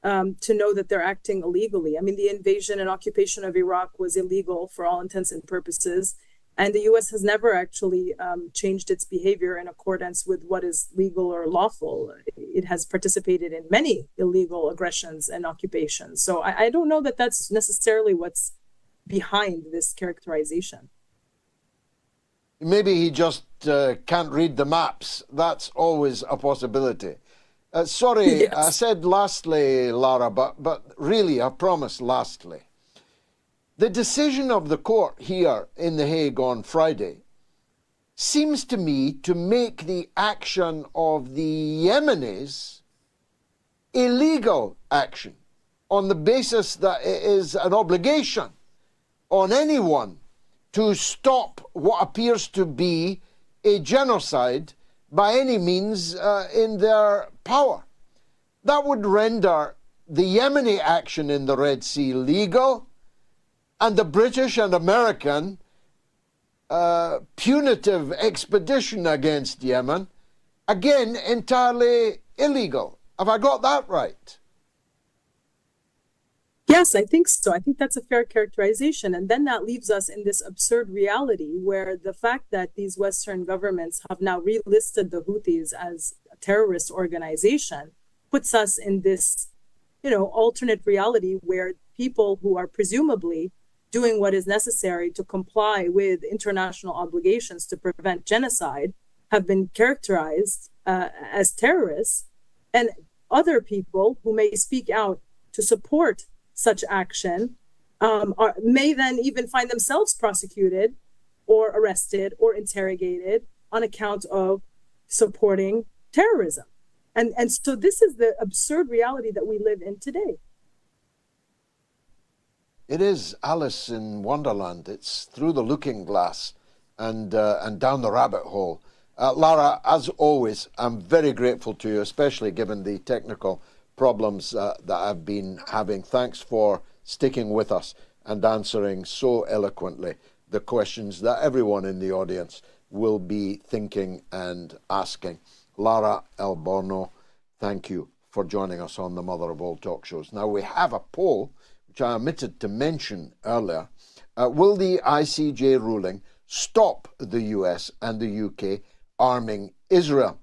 D: To know that they're acting illegally? I mean, the invasion and occupation of Iraq was illegal for all intents and purposes, and the U.S. has never actually changed its behavior in accordance with what is legal or lawful. It has participated in many illegal aggressions and occupations. So I don't know that that's necessarily what's behind this characterization.
B: Maybe he just can't read the maps. That's always a possibility. Sorry, yes. I said lastly, Lara, but really, I promise lastly. The decision of the court here in The Hague on Friday seems to me to make the action of the Yemenis illegal action, on the basis that it is an obligation on anyone to stop what appears to be a genocide by any means in their power. That would render the Yemeni action in the Red Sea legal, and the British and American punitive expedition against Yemen, again, entirely illegal. Have I got that right?
D: Yes, I think so. I think that's a fair characterization. And then that leaves us in this absurd reality where the fact that these Western governments have now relisted the Houthis as a terrorist organization puts us in this, alternate reality where people who are presumably doing what is necessary to comply with international obligations to prevent genocide have been characterized as terrorists, and other people who may speak out to support such action may then even find themselves prosecuted or arrested or interrogated on account of supporting terrorism. And so this is the absurd reality that we live in today.
B: It is Alice in Wonderland. It's through the looking glass and down the rabbit hole. Lara, as always, I'm very grateful to you, especially given the technical problems that I've been having. Thanks for sticking with us and answering so eloquently the questions that everyone in the audience will be thinking and asking. Lara Elborno, thank you for joining us on the Mother of All Talk Shows. Now, we have a poll, which I omitted to mention earlier. Will the ICJ ruling stop the US and the UK arming Israel?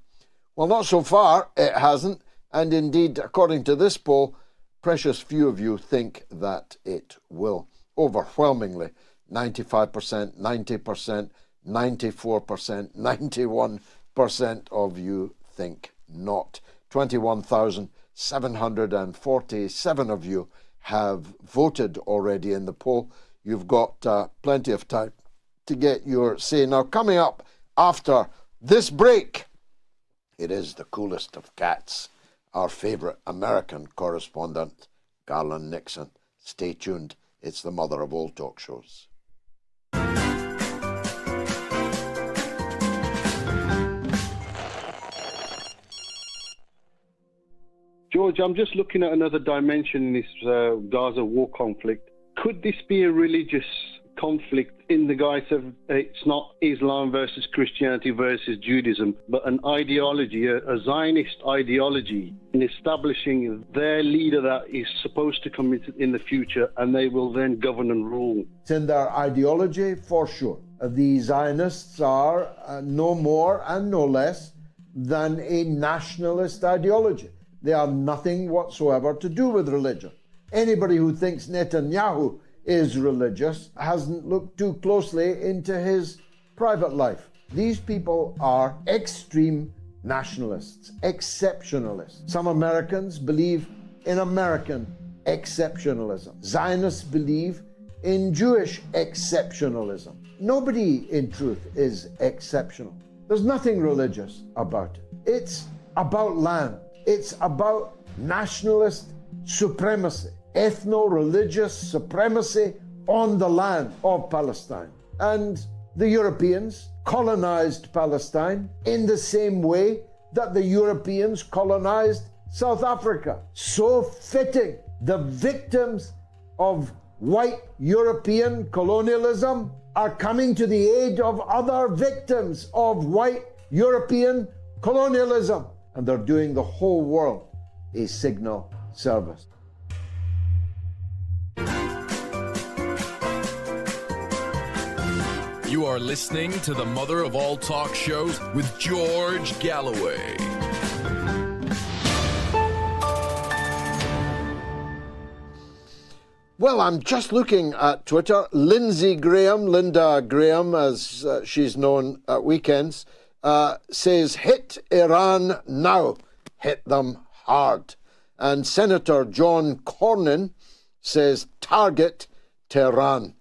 B: Well, not so far, it hasn't. And indeed, according to this poll, precious few of you think that it will. Overwhelmingly, 95%, 90%, 94%, 91% of you think not. 21,747 of you have voted already in the poll. You've got plenty of time to get your say. Now, coming up after this break, it is the coolest of cats, our favourite American correspondent, Garland Nixon. Stay tuned. It's the mother of all talk shows.
F: George, I'm just looking at another dimension in this Gaza war conflict. Could this be a religious conflict in the guise of it's not Islam versus Christianity versus Judaism, but an ideology, a Zionist ideology in establishing their leader that is supposed to come in the future, and they will then govern and rule?
B: It's in their ideology, for sure. The Zionists are no more and no less than a nationalist ideology. They have nothing whatsoever to do with religion. Anybody who thinks Netanyahu is religious hasn't looked too closely into his private life. These people are extreme nationalists, exceptionalists. Some Americans believe in American exceptionalism. Zionists believe in Jewish exceptionalism. Nobody, in truth, is exceptional. There's nothing religious about it. It's about land. It's about nationalist supremacy, ethno-religious supremacy on the land of Palestine. And the Europeans colonized Palestine in the same way that the Europeans colonized South Africa. So fitting. The victims of white European colonialism are coming to the aid of other victims of white European colonialism. And they're doing the whole world a signal service.
A: You are listening to the mother of all talk shows with George Galloway.
B: Well, I'm just looking at Twitter. Linda Graham, as she's known at weekends, says, hit Iran now, hit them hard. And Senator John Cornyn says, target Tehran.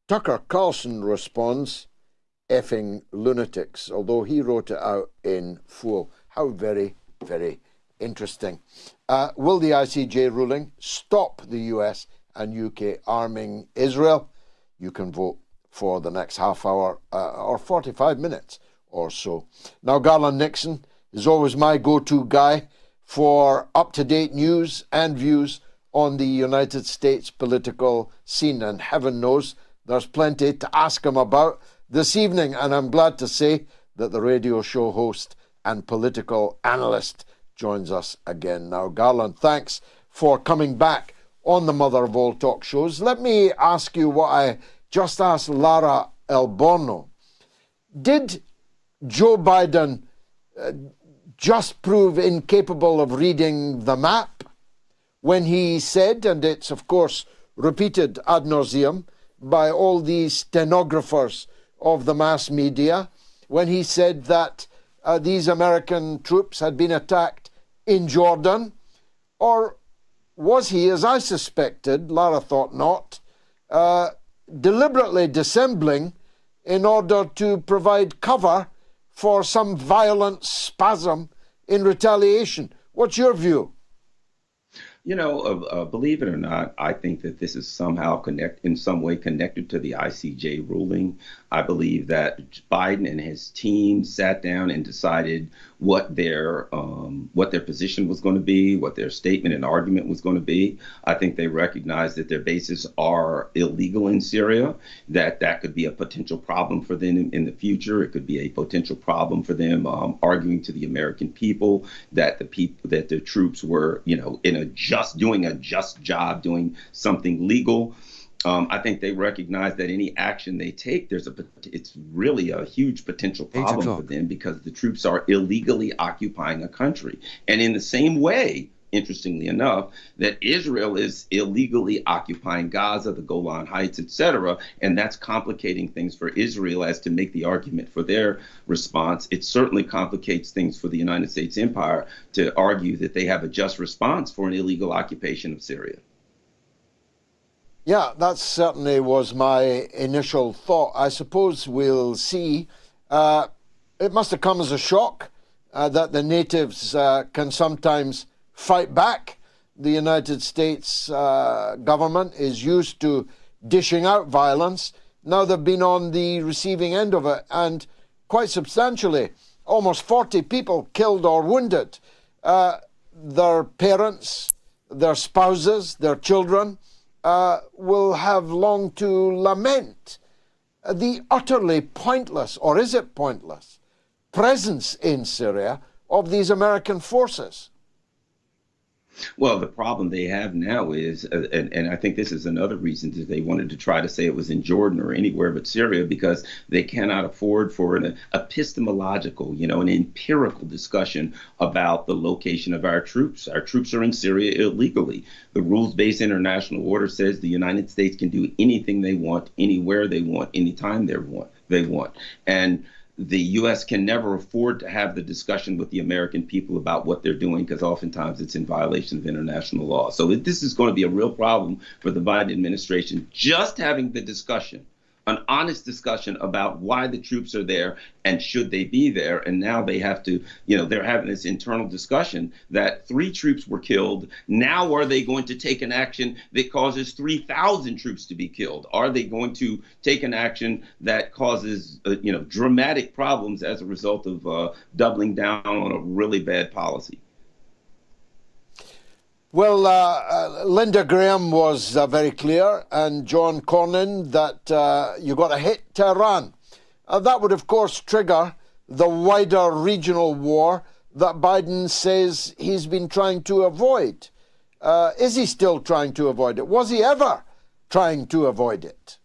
B: Tucker Carlson responds, effing lunatics, although he wrote it out in full. How very, very interesting. Will the ICJ ruling stop the US and UK arming Israel? You can vote for the next half hour or 45 minutes or so. Now, Garland Nixon is always my go-to guy for up-to-date news and views on the United States political scene, and heaven knows there's plenty to ask him about this evening, and I'm glad to say that the radio show host and political analyst joins us again now. Garland, thanks for coming back on the mother of all talk shows. Let me ask you what I just asked Lara Elborno. Did Joe Biden just prove incapable of reading the map when he said, and it's of course repeated ad nauseum by all these stenographers of the mass media, when he said that these American troops had been attacked in Jordan? Or was he, as I suspected, Lara thought not, deliberately dissembling in order to provide cover for some violent spasm in retaliation? What's your view?
G: You know, believe it or not, I think that this is somehow in some way connected to the ICJ ruling. I believe that Biden and his team sat down and decided what their position was going to be, what their statement and argument was going to be. I think they recognized that their bases are illegal in Syria, that could be a potential problem for them in the future. It could be a potential problem for them arguing to the American people that the troops were, doing a just job, doing something legal. I think they recognize that any action they take, it's really a huge potential problem for them because the troops are illegally occupying a country. And in the same way, interestingly enough, that Israel is illegally occupying Gaza, the Golan Heights, etc., and that's complicating things for Israel as to make the argument for their response. It certainly complicates things for the United States empire to argue that they have a just response for an illegal occupation of Syria.
B: Yeah, that certainly was my initial thought. I suppose we'll see. It must have come as a shock that the natives can sometimes fight back. The United States government is used to dishing out violence. Now they've been on the receiving end of it, and quite substantially, almost 40 people killed or wounded. Their parents, their spouses, their children will have long to lament the utterly pointless, or is it pointless, presence in Syria of these American forces.
G: Well, the problem they have now is, and I think this is another reason that they wanted to try to say it was in Jordan or anywhere but Syria, because they cannot afford for an epistemological, an empirical discussion about the location of our troops. Our troops are in Syria illegally. The rules-based international order says the United States can do anything they want, anywhere they want, anytime they want. And the U.S. can never afford to have the discussion with the American people about what they're doing, because oftentimes it's in violation of international law. So this is going to be a real problem for the Biden administration, just having the discussion, an honest discussion about why the troops are there and should they be there. And now they have to, they're having this internal discussion that 3 troops were killed. Now are they going to take an action that causes 3,000 troops to be killed? Are they going to take an action that causes, dramatic problems as a result of doubling down on a really bad policy?
B: Well, Linda Graham was very clear, and John Cornyn, that you got to hit Tehran. That would, of course, trigger the wider regional war that Biden says he's been trying to avoid. Is he still trying to avoid it? Was he ever trying to avoid it?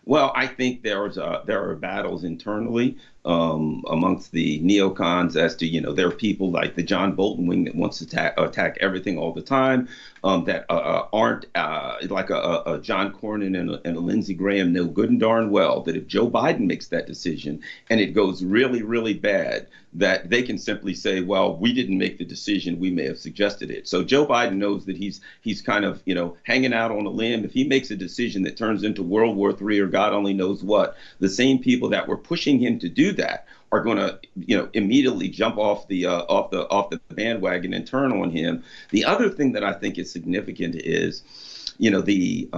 G: Well, I think there are battles internally amongst the neocons as to, there are people like the John Bolton wing that wants to attack everything all the time, that aren't like a John Cornyn and a Lindsey Graham know good and darn well that if Joe Biden makes that decision and it goes really, really bad, that they can simply say, well, we didn't make the decision, we may have suggested it. So Joe Biden knows that he's kind of, hanging out on a limb. If he makes a decision that turns into World War III or God only knows what, the same people that were pushing him to do that are going to, immediately jump off the bandwagon and turn on him. The other thing that I think is significant is, the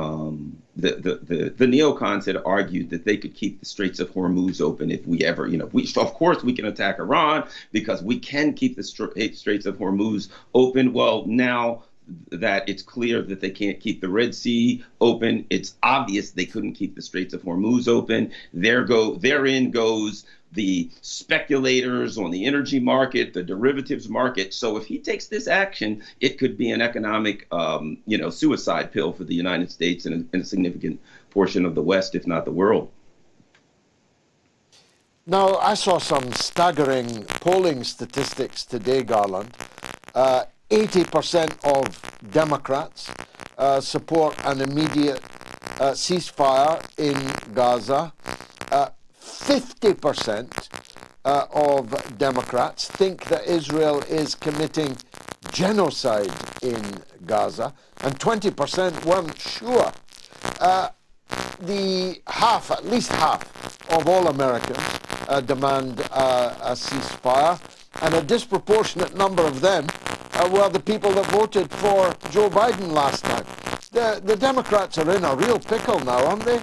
G: neocons had argued that they could keep the Straits of Hormuz open if we ever, of course we can attack Iran because we can keep the Straits of Hormuz open. Well, now that it's clear that they can't keep the Red Sea open, it's obvious they couldn't keep the Straits of Hormuz open. Therein goes the speculators on the energy market, the derivatives market. So if he takes this action, it could be an economic, suicide pill for the United States and a significant portion of the West, if not the world.
B: Now, I saw some staggering polling statistics today, Garland. 80% of Democrats support an immediate ceasefire in Gaza. 50% of Democrats think that Israel is committing genocide in Gaza, and 20% weren't sure. At least half of all Americans demand a ceasefire, and a disproportionate number of them were the people that voted for Joe Biden last time. The Democrats are in a real pickle now, aren't they?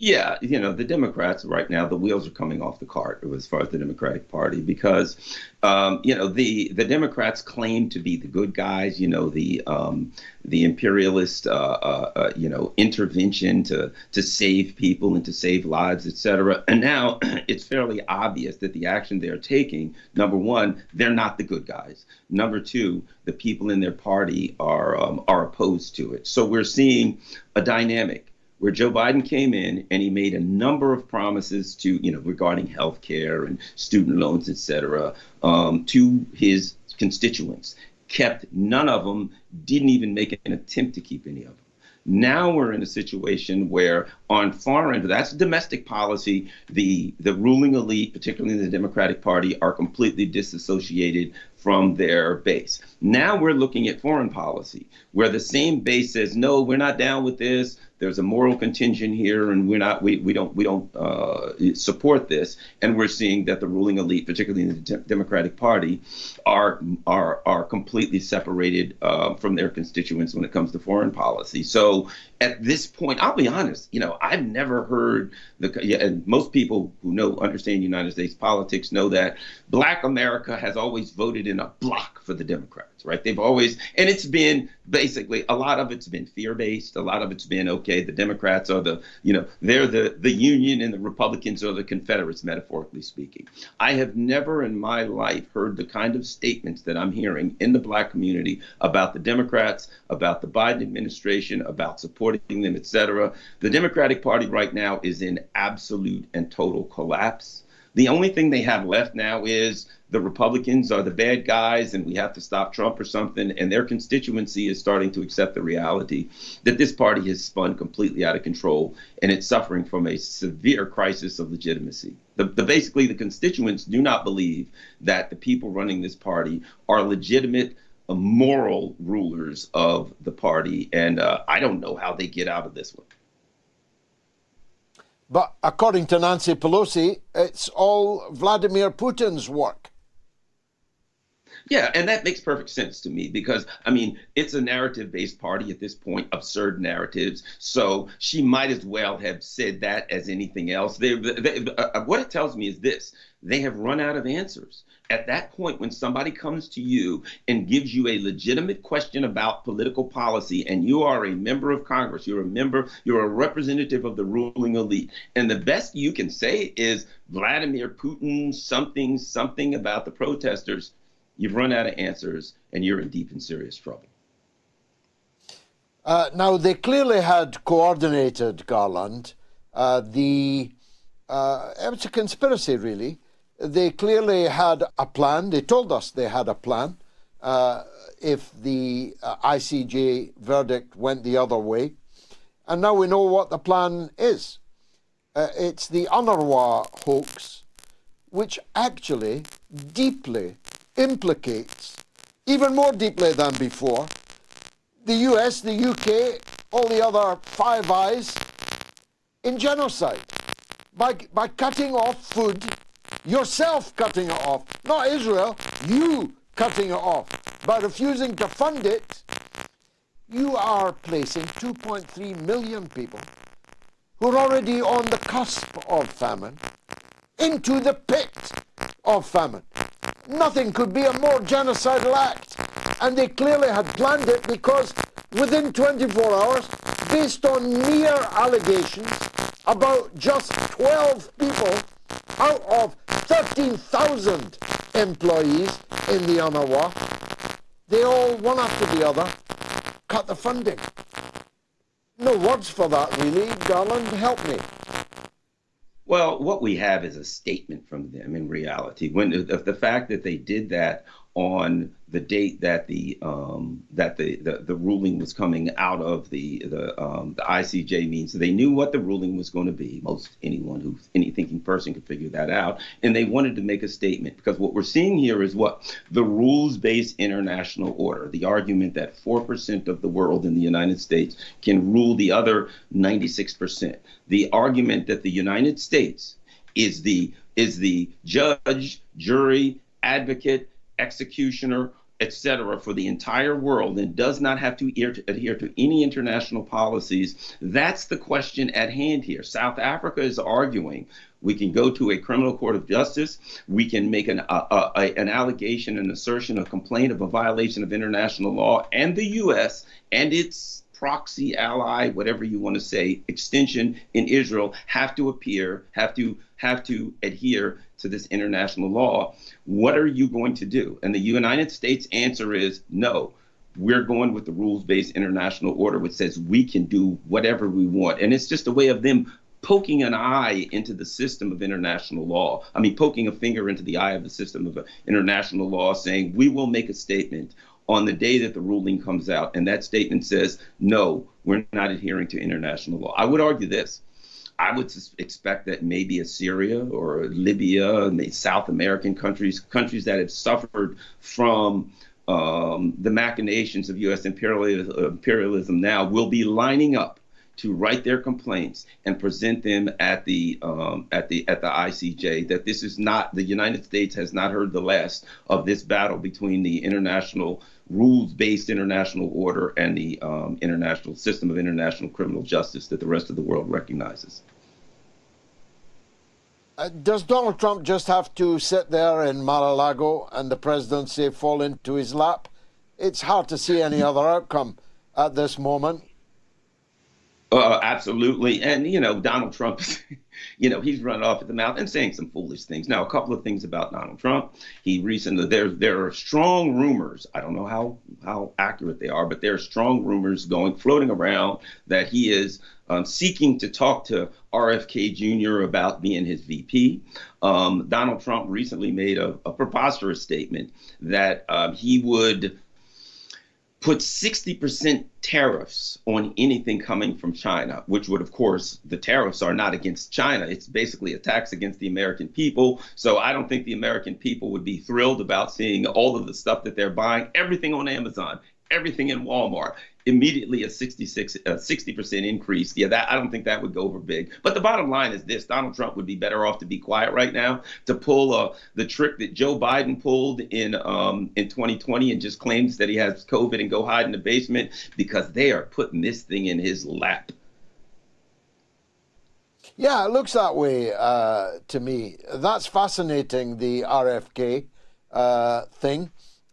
G: Yeah, the Democrats right now, the wheels are coming off the cart as far as the Democratic Party, because, the Democrats claim to be the good guys, the imperialist, intervention to save people and to save lives, et cetera. And now it's fairly obvious that the action they're taking, number one, they're not the good guys. Number two, the people in their party are opposed to it. So we're seeing a dynamic where Joe Biden came in and he made a number of promises to, regarding health care and student loans, et cetera, to his constituents, kept none of them, didn't even make an attempt to keep any of them. Now we're in a situation where on foreign, that's domestic policy, the ruling elite, particularly the Democratic Party, are completely disassociated from their base. Now we're looking at foreign policy, where the same base says, no, we're not down with this. There's a moral contingent here, and we don't support this. And we're seeing that the ruling elite, particularly in the Democratic Party, are completely separated from their constituents when it comes to foreign policy. So at this point, I'll be honest, I've never heard and most people who understand United States politics know that Black America has always voted in a block for the Democrats, right? They've always, and it's been basically, a lot of it's been fear-based. A lot of it's been, okay, the Democrats are they're the Union and the Republicans are the Confederates, metaphorically speaking. I have never in my life heard the kind of statements that I'm hearing in the Black community about the Democrats, about the Biden administration, about supporting them, et cetera. The Democratic Party right now is in absolute and total collapse. The only thing they have left now is the Republicans are the bad guys and we have to stop Trump or something. And their constituency is starting to accept the reality that this party has spun completely out of control and it's suffering from a severe crisis of legitimacy. Basically, the constituents do not believe that the people running this party are legitimate, moral rulers of the party. And I don't know how they get out of this one.
B: But according to Nancy Pelosi, it's all Vladimir Putin's work.
G: Yeah, and that makes perfect sense to me because, it's a narrative-based party at this point, absurd narratives. So she might as well have said that as anything else. What it tells me is this. They have run out of answers. At that point, when somebody comes to you and gives you a legitimate question about political policy, and you are a member of Congress, you're a representative of the ruling elite, and the best you can say is Vladimir Putin, something about the protesters, you've run out of answers, and you're in deep and serious trouble.
B: Now, they clearly had coordinated, Garland. It was a conspiracy, really. They clearly had a plan. They told us they had a plan if the ICJ verdict went the other way. And now we know what the plan is. It's the UNWRA hoax, which actually deeply implicates, even more deeply than before, the US, the UK, all the other Five Eyes in genocide by cutting off food, yourself cutting it off, not Israel, you cutting it off. By refusing to fund it, you are placing 2.3 million people who are already on the cusp of famine into the pit of famine. Nothing could be a more genocidal act. And they clearly had planned it because within 24 hours, based on mere allegations about just 12 people out of 13,000 employees in the UNWRA, they all, one after the other, cut the funding. No words for that, really. Garland, help me.
G: Well, what we have is a statement from them in reality. When the fact that they did that on the date that the ruling was coming out of the ICJ means they knew what the ruling was going to be. Any thinking person could figure that out, and they wanted to make a statement because what we're seeing here is what the rules-based international order, the argument that 4% of the world in the United States can rule the other 96%, the argument that the United States is the judge, jury, advocate, executioner, etc., for the entire world and does not have to adhere to any international policies. That's the question at hand here. South Africa is arguing we can go to a criminal court of justice. We can make an allegation, an assertion, a complaint of a violation of international law, and the U.S. and its proxy ally, whatever you want to say, extension in Israel have to adhere to this international law. What are you going to do? And the United States answer is no. We're going with the rules-based international order, which says we can do whatever we want. And it's just a way of them poking an eye into the system of international law. I mean, poking a finger into the eye of the system of international law, saying we will make a statement on the day that the ruling comes out. And that statement says, no, we're not adhering to international law. I would argue this. I would expect that maybe Syria or Libya, maybe South American countries that have suffered from the machinations of U.S. imperialism now will be lining up to write their complaints and present them at the ICJ. That this is not, the United States has not heard the last of this battle between the international rules-based international order and the international system of international criminal justice that the rest of the world recognizes.
B: Does Donald Trump just have to sit there in Mar-a-Lago and the presidency fall into his lap? It's hard to see any other outcome at this moment.
G: Absolutely. And, Donald Trump, he's run off at the mouth and saying some foolish things. Now, a couple of things about Donald Trump. He recently, there are strong rumors. I don't know how accurate they are, but there are strong rumors floating around that he is seeking to talk to RFK Jr. about being his VP. Donald Trump recently made a preposterous statement that he would put 60% tariffs on anything coming from China, which would, of course, the tariffs are not against China. It's basically a tax against the American people. So I don't think the American people would be thrilled about seeing all of the stuff that they're buying, everything on Amazon, everything in Walmart, immediately a 60% increase. Yeah, that I don't think that would go over big. But the bottom line is this: Donald Trump would be better off to be quiet right now, to pull the trick that Joe Biden pulled in 2020 and just claims that he has COVID and go hide in the basement, because they are putting this thing in his lap.
B: Yeah, it looks that way to me. That's fascinating, the RFK thing.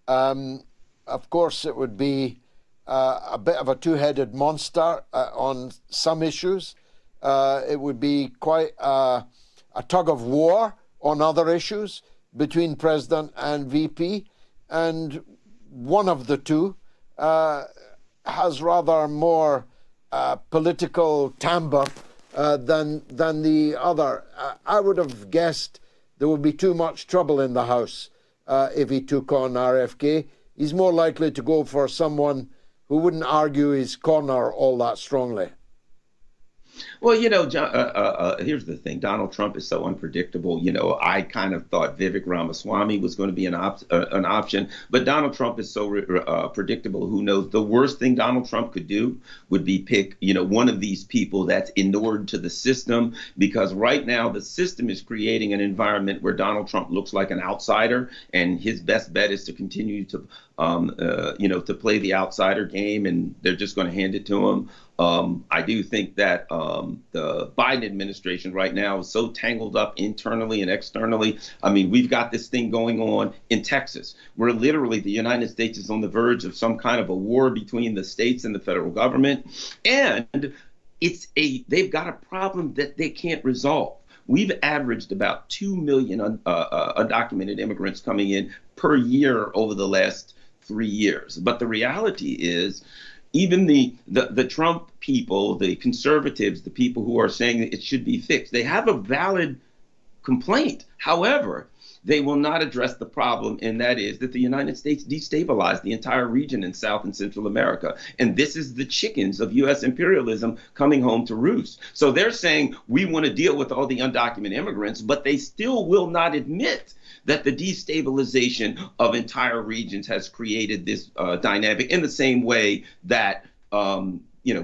B: Of course, it would be a bit of a two-headed monster on some issues. It would be quite a tug of war on other issues between president and VP, and one of the two has rather more political timbre than the other. I would have guessed there would be too much trouble in the House if he took on RFK. He's more likely to go for someone who wouldn't argue his corner all that strongly.
G: Well, John, here's the thing. Donald Trump is so unpredictable. I kind of thought Vivek Ramaswamy was going to be an option, but Donald Trump is so predictable. Who knows? The worst thing Donald Trump could do would be pick, one of these people that's inured to the system, because right now the system is creating an environment where Donald Trump looks like an outsider, and his best bet is to continue to, to play the outsider game, and they're just going to hand it to him. I do think that the Biden administration right now is so tangled up internally and externally. I mean, we've got this thing going on in Texas, where literally the United States is on the verge of some kind of a war between the states and the federal government. And they've got a problem that they can't resolve. We've averaged about 2 million undocumented immigrants coming in per year over the last 3 years. But the reality is, even the Trump people, the conservatives, the people who are saying that it should be fixed, they have a valid complaint. However, they will not address the problem, and that is that the United States destabilized the entire region in South and Central America. And this is the chickens of U.S. imperialism coming home to roost. So they're saying we want to deal with all the undocumented immigrants, but they still will not admit that the destabilization of entire regions has created this dynamic, in the same way that,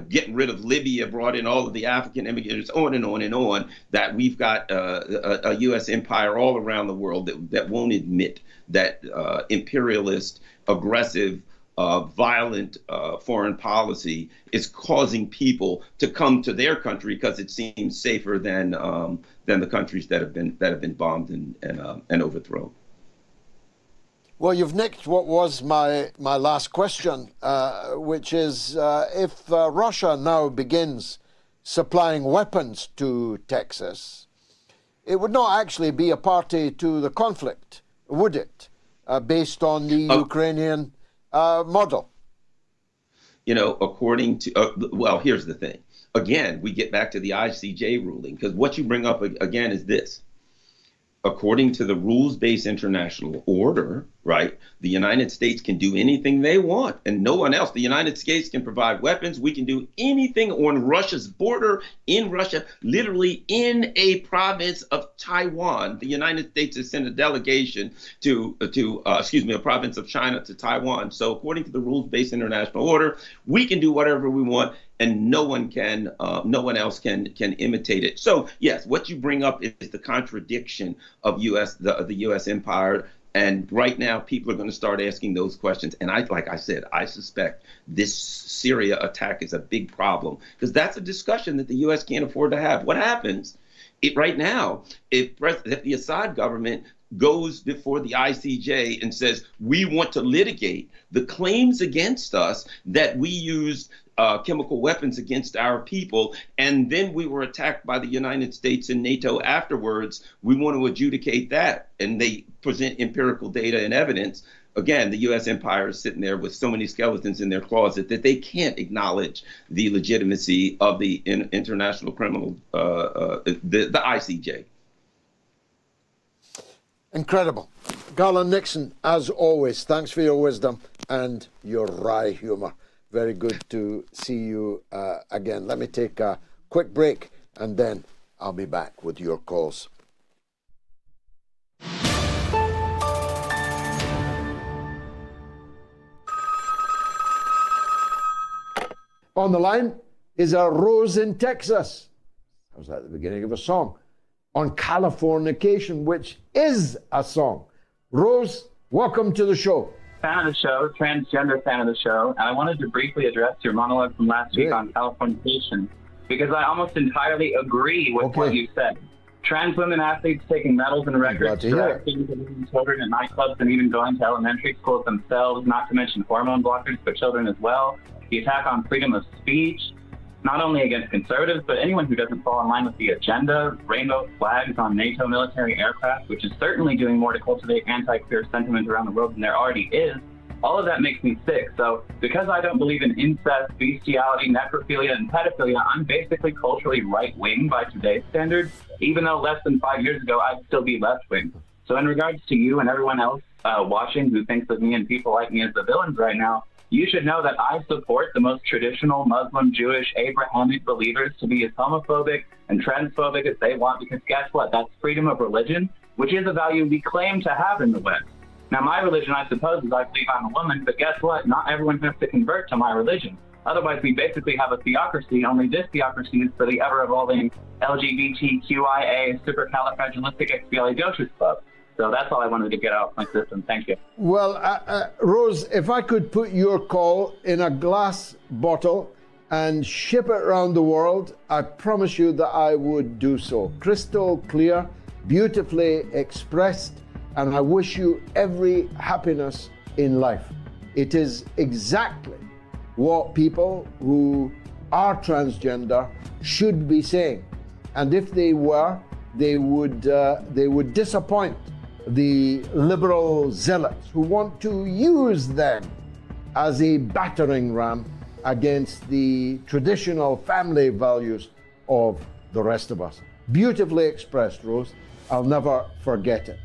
G: getting rid of Libya brought in all of the African immigrants, on and on and on, that we've got a U.S. empire all around the world that won't admit that imperialist, aggressive, violent foreign policy is causing people to come to their country because it seems safer than the countries that have been bombed and overthrown.
B: Well, you've nicked what was my last question, which is if Russia now begins supplying weapons to Texas, it would not actually be a party to the conflict, would it, based on the Ukrainian model?
G: According to, well, here's the thing. again, we get back to the ICJ ruling, because what you bring up again is this. According to the rules-based international order, right, the United States can do anything they want and no one else. The United States can provide weapons. We can do anything on Russia's border, in Russia, literally in a province of Taiwan. The United States has sent a delegation to a province of China to Taiwan. So according to the rules-based international order, we can do whatever we want, and no one else can imitate it. So yes, what you bring up is the contradiction of the U.S. empire. And right now, people are going to start asking those questions. And like I said, I suspect this Syria attack is a big problem, because that's a discussion that the U.S. can't afford to have. What happens right now if the Assad government goes before the ICJ and says, we want to litigate the claims against us that we used chemical weapons against our people, and then we were attacked by the United States and NATO afterwards, we want to adjudicate that, and they present empirical data and evidence. Again, the U.S. empire is sitting there with so many skeletons in their closet that they can't acknowledge the legitimacy of the international criminal, the ICJ.
B: Incredible. Garland Nixon, as always, thanks for your wisdom and your wry humor. Very good to see you again. Let me take a quick break and then I'll be back with your calls. On the line is a Rose in Texas. I was at the beginning of a song. On Californication, which is a song. Rose, welcome to the show.
H: Fan of the show, transgender fan of the show, and I wanted to briefly address your monologue from last week on Californication, because I almost entirely agree with what you said. Trans women athletes taking medals and records, directing children at nightclubs, and even going to elementary schools themselves, not to mention hormone blockers for children as well. The attack on freedom of speech, not only against conservatives, but anyone who doesn't fall in line with the agenda, rainbow flags on NATO military aircraft, which is certainly doing more to cultivate anti-queer sentiment around the world than there already is. All of that makes me sick. So because I don't believe in incest, bestiality, necrophilia, and pedophilia, I'm basically culturally right-wing by today's standards, even though less than 5 years ago, I'd still be left-wing. So in regards to you and everyone else watching who thinks of me and people like me as the villains right now, you should know that I support the most traditional Muslim, Jewish, Abrahamic believers to be as homophobic and transphobic as they want, because guess what? That's freedom of religion, which is a value we claim to have in the West. Now, my religion, I suppose, is I believe I'm a woman, but guess what? Not everyone has to convert to my religion. Otherwise, we basically have a theocracy, only this theocracy is for the ever-evolving LGBTQIA supercalifragilisticexpialidocious club. So that's all I wanted to get out of my system. Thank you.
B: Well, Rose, if I could put your call in a glass bottle and ship it around the world, I promise you that I would do so. Crystal clear, beautifully expressed, and I wish you every happiness in life. It is exactly what people who are transgender should be saying. And if they were, they would disappoint the liberal zealots who want to use them as a battering ram against the traditional family values of the rest of us. Beautifully expressed, Rose. I'll never forget it.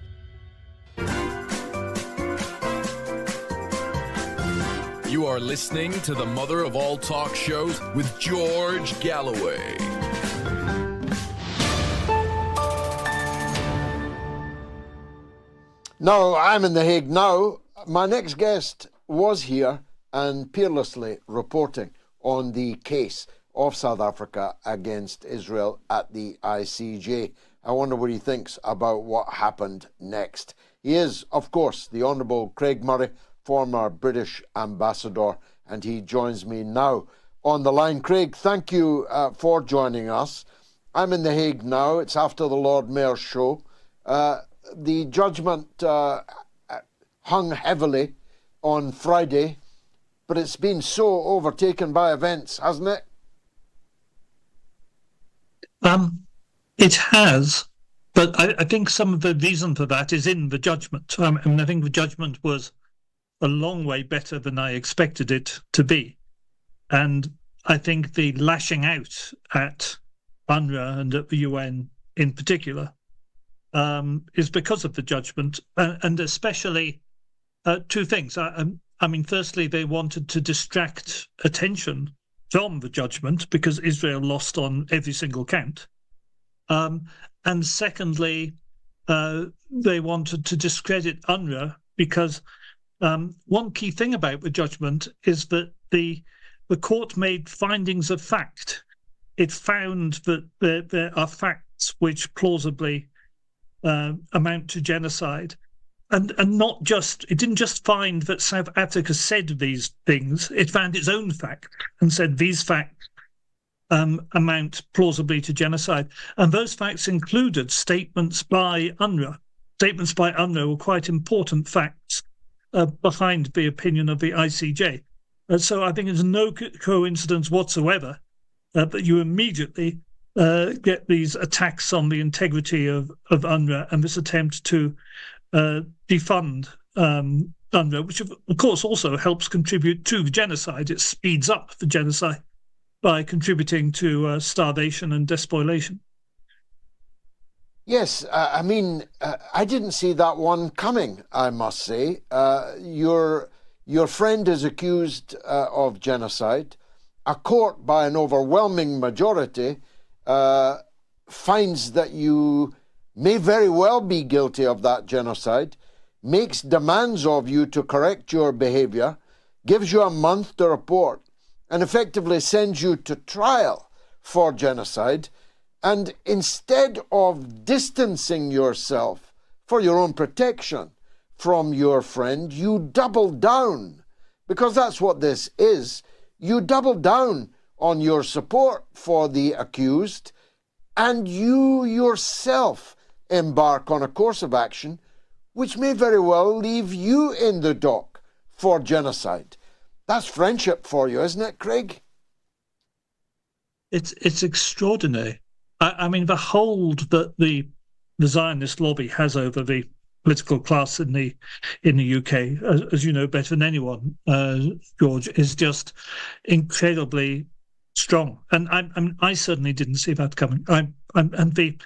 A: You are listening to the mother of all talk shows with George Galloway.
B: Now, I'm in The Hague now. My next guest was here and peerlessly reporting on the case of South Africa against Israel at the ICJ. I wonder what he thinks about what happened next. He is, of course, the Honourable Craig Murray, former British ambassador, and he joins me now on the line. Craig, thank you for joining us. I'm in The Hague now. It's after the Lord Mayor's show. The judgment hung heavily on Friday, but it's been so overtaken by events, hasn't it?
I: It has, but I think some of the reason for that is in the judgment. I think the judgment was a long way better than I expected it to be. And I think the lashing out at UNWRA and at the UN in particular is because of the judgment, and especially two things. I mean, firstly, they wanted to distract attention from the judgment because Israel lost on every single count. And secondly, they wanted to discredit UNWRA because one key thing about the judgment is that the court made findings of fact. It found that there are facts which plausibly amount to genocide. And not just, it didn't just find that South Africa said these things, it found its own fact and said these facts amount plausibly to genocide. And those facts included statements by UNWRA. Statements by UNWRA were quite important facts behind the opinion of the ICJ. So I think it's no coincidence whatsoever that you immediately get these attacks on the integrity of UNWRA and this attempt to defund UNWRA, which of course also helps contribute to the genocide. It speeds up the genocide by contributing to starvation and despoilation.
B: Yes, I mean, I didn't see that one coming, I must say. Your friend is accused of genocide. A court, by an overwhelming majority, finds that you may very well be guilty of that genocide, makes demands of you to correct your behaviour, gives you a month to report, and effectively sends you to trial for genocide. And instead of distancing yourself for your own protection from your friend, you double down, because that's what this is. You double down on your support for the accused, and you yourself embark on a course of action which may very well leave you in the dock for genocide. That's friendship for you, isn't it, Craig?
I: It's extraordinary. I mean, the hold that the Zionist lobby has over the political class in the UK, as you know better than anyone, George, is just incredibly strong. And I certainly didn't see that coming. And the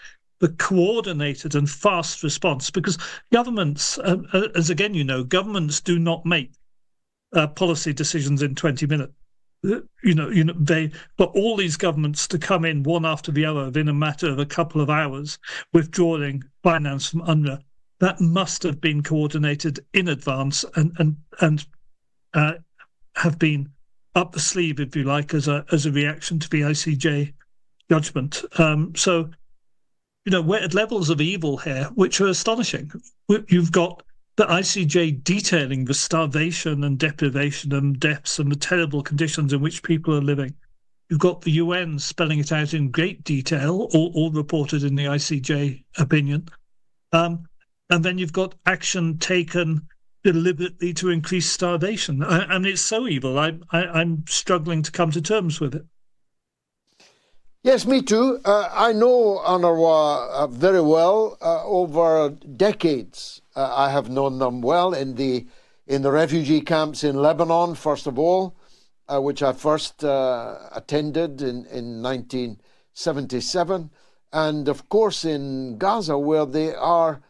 I: coordinated and fast response, because governments, as again you know, governments do not make policy decisions in 20 minutes. But all these governments to come in one after the other within a matter of a couple of hours, withdrawing finance from UNWRA, that must have been coordinated in advance and have been up the sleeve, if you like, as a reaction to the ICJ judgment. So, we're at levels of evil here which are astonishing. You've got the ICJ detailing the starvation and deprivation and deaths and the terrible conditions in which people are living. You've got the UN spelling it out in great detail, all reported in the ICJ opinion. And then you've got action taken deliberately to increase starvation. And it's so evil, I'm struggling to come to terms with it.
B: Yes, me too. I know UNRWA very well. Over decades, I have known them well in the refugee camps in Lebanon, first of all, which I first attended in 1977, and of course in Gaza, where they are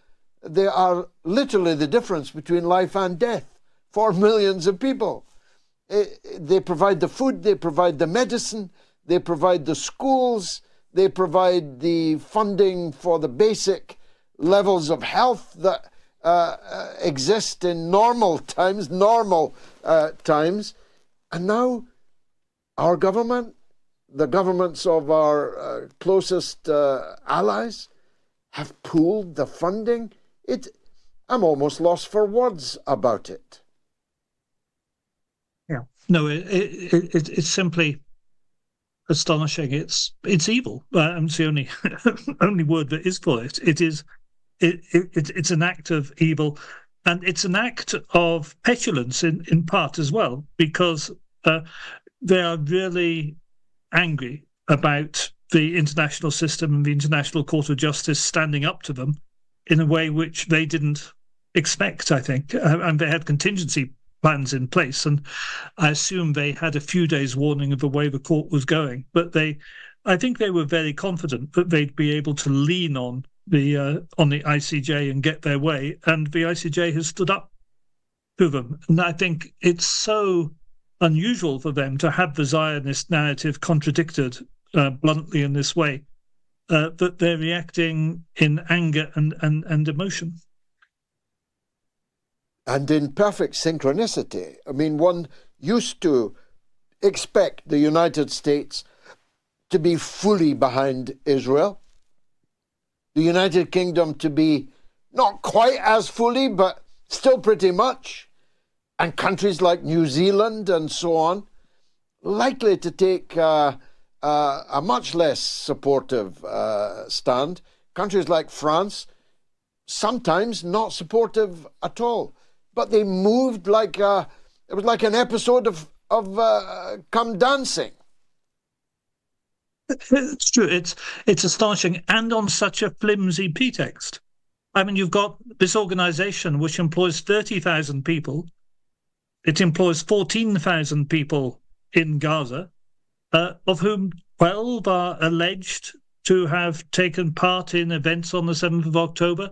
B: literally the difference between life and death for millions of people. They provide the food, they provide the medicine, they provide the schools, they provide the funding for the basic levels of health that exist in normal times. And now our government, the governments of our closest allies, have pooled the funding. I'm almost lost for words about it.
I: Yeah. No, it's simply astonishing. It's evil. It's the only word that is for it. It's an act of evil, and it's an act of petulance in part as well, because they are really angry about the international system and the International Court of Justice standing up to them in a way which they didn't expect, I think. And they had contingency plans in place, and I assume they had a few days' warning of the way the court was going. But I think they were very confident that they'd be able to lean on the ICJ and get their way, and the ICJ has stood up to them. And I think it's so unusual for them to have the Zionist narrative contradicted bluntly in this way, that they're reacting in anger and emotion.
B: And in perfect synchronicity. I mean, one used to expect the United States to be fully behind Israel, the United Kingdom to be not quite as fully, but still pretty much, and countries like New Zealand and so on, likely to take a much less supportive stand. Countries like France, sometimes not supportive at all. But they moved like it was like an episode of Come Dancing.
I: It's true. It's astonishing, and on such a flimsy pretext. I mean, you've got this organisation which employs 30,000 people. It employs 14,000 people in Gaza, of whom 12 are alleged to have taken part in events on the 7th of October.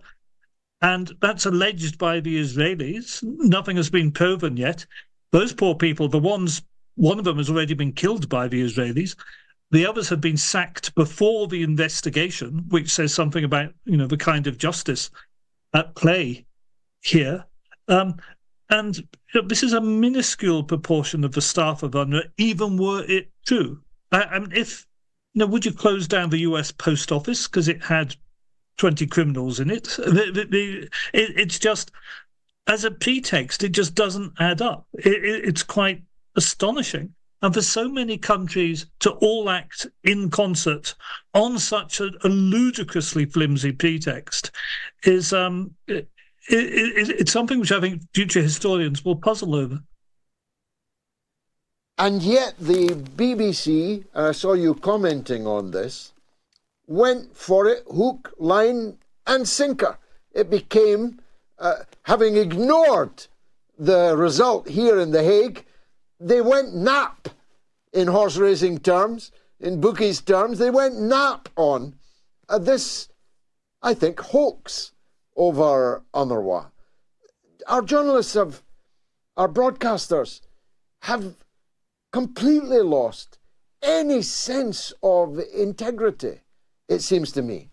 I: And that's alleged by the Israelis. Nothing has been proven yet. Those poor people, one of them has already been killed by the Israelis. The others have been sacked before the investigation, which says something about, the kind of justice at play here. And this is a minuscule proportion of the staff of UNWRA, even were it true. Would you close down the US post office because it had 20 criminals in it? It's just, as a pretext, it just doesn't add up. It's quite astonishing. And for so many countries to all act in concert on such a ludicrously flimsy pretext is it's something which I think future historians will puzzle over.
B: And yet the BBC, I saw you commenting on this, went for it hook, line and sinker. It became, having ignored the result here in The Hague, they went nap in horse racing terms, in bookies terms. They went nap on this, I think, hoax over UNRWA. Our journalists our broadcasters have completely lost any sense of integrity, it seems to me.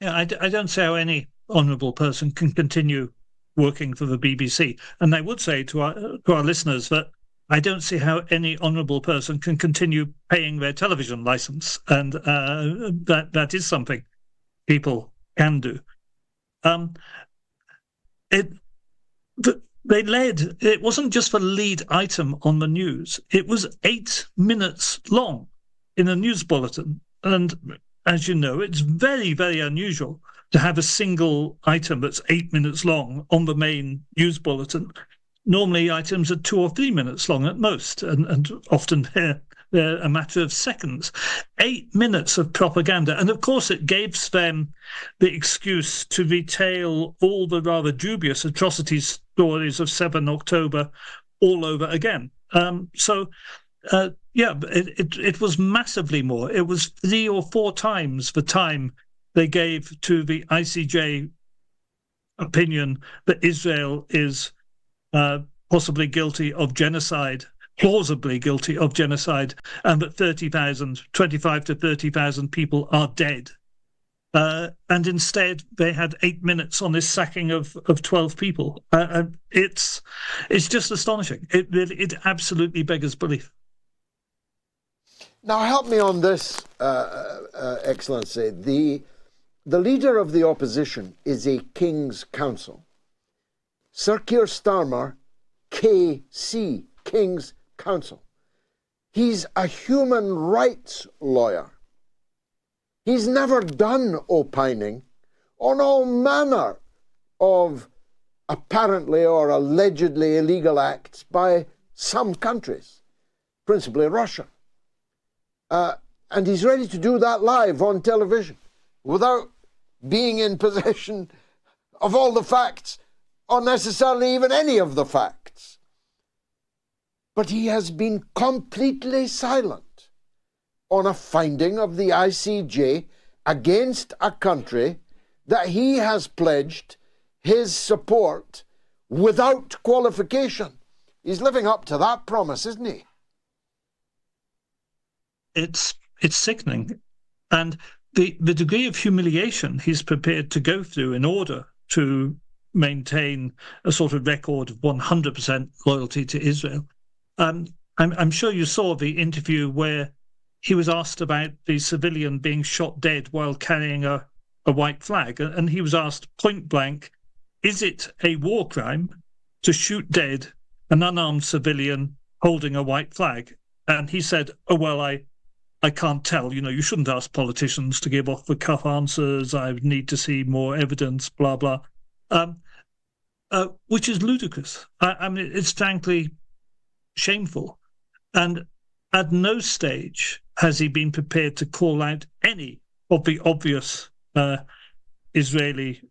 I: Yeah, I don't see how any honourable person can continue working for the BBC. And I would say to our listeners that I don't see how any honourable person can continue paying their television licence. And that is something people can do. It wasn't just the lead item on the news. It was 8 minutes long in a news bulletin. And as you know, it's very, very unusual to have a single item that's 8 minutes long on the main news bulletin. Normally, items are 2 or 3 minutes long at most, and often they're a matter of seconds. 8 minutes of propaganda. And of course, it gives them the excuse to retail all the rather dubious atrocity stories of 7 October all over again. It was massively more. It was 3 or 4 times the time they gave to the ICJ opinion that Israel is possibly guilty of genocide, plausibly guilty of genocide, and that 25 to 30,000 people are dead. And instead, they had 8 minutes on this sacking of 12 people. It's just astonishing. It absolutely beggars belief.
B: Now, help me on this, Excellency. The leader of the opposition is a King's Counsel. Sir KeirStarmer, KC, King's Counsel. He's a human rights lawyer. He's never done opining on all manner of apparently or allegedly illegal acts by some countries, principally Russia. And he's ready to do that live on television without being in possession of all the facts or necessarily even any of the facts. But he has been completely silent on a finding of the ICJ against a country that he has pledged his support without qualification. He's living up to that promise, isn't he?
I: It's sickening. And the degree of humiliation he's prepared to go through in order to maintain a sort of record of 100% loyalty to Israel. I'm sure you saw the interview where he was asked about the civilian being shot dead while carrying a white flag. And he was asked point blank, is it a war crime to shoot dead an unarmed civilian holding a white flag? And he said, oh, well, I can't tell. You know, you shouldn't ask politicians to give off-the-cuff answers. I need to see more evidence, blah, blah, which is ludicrous. I mean, it's frankly shameful. And at no stage has he been prepared to call out any of the obvious Israeli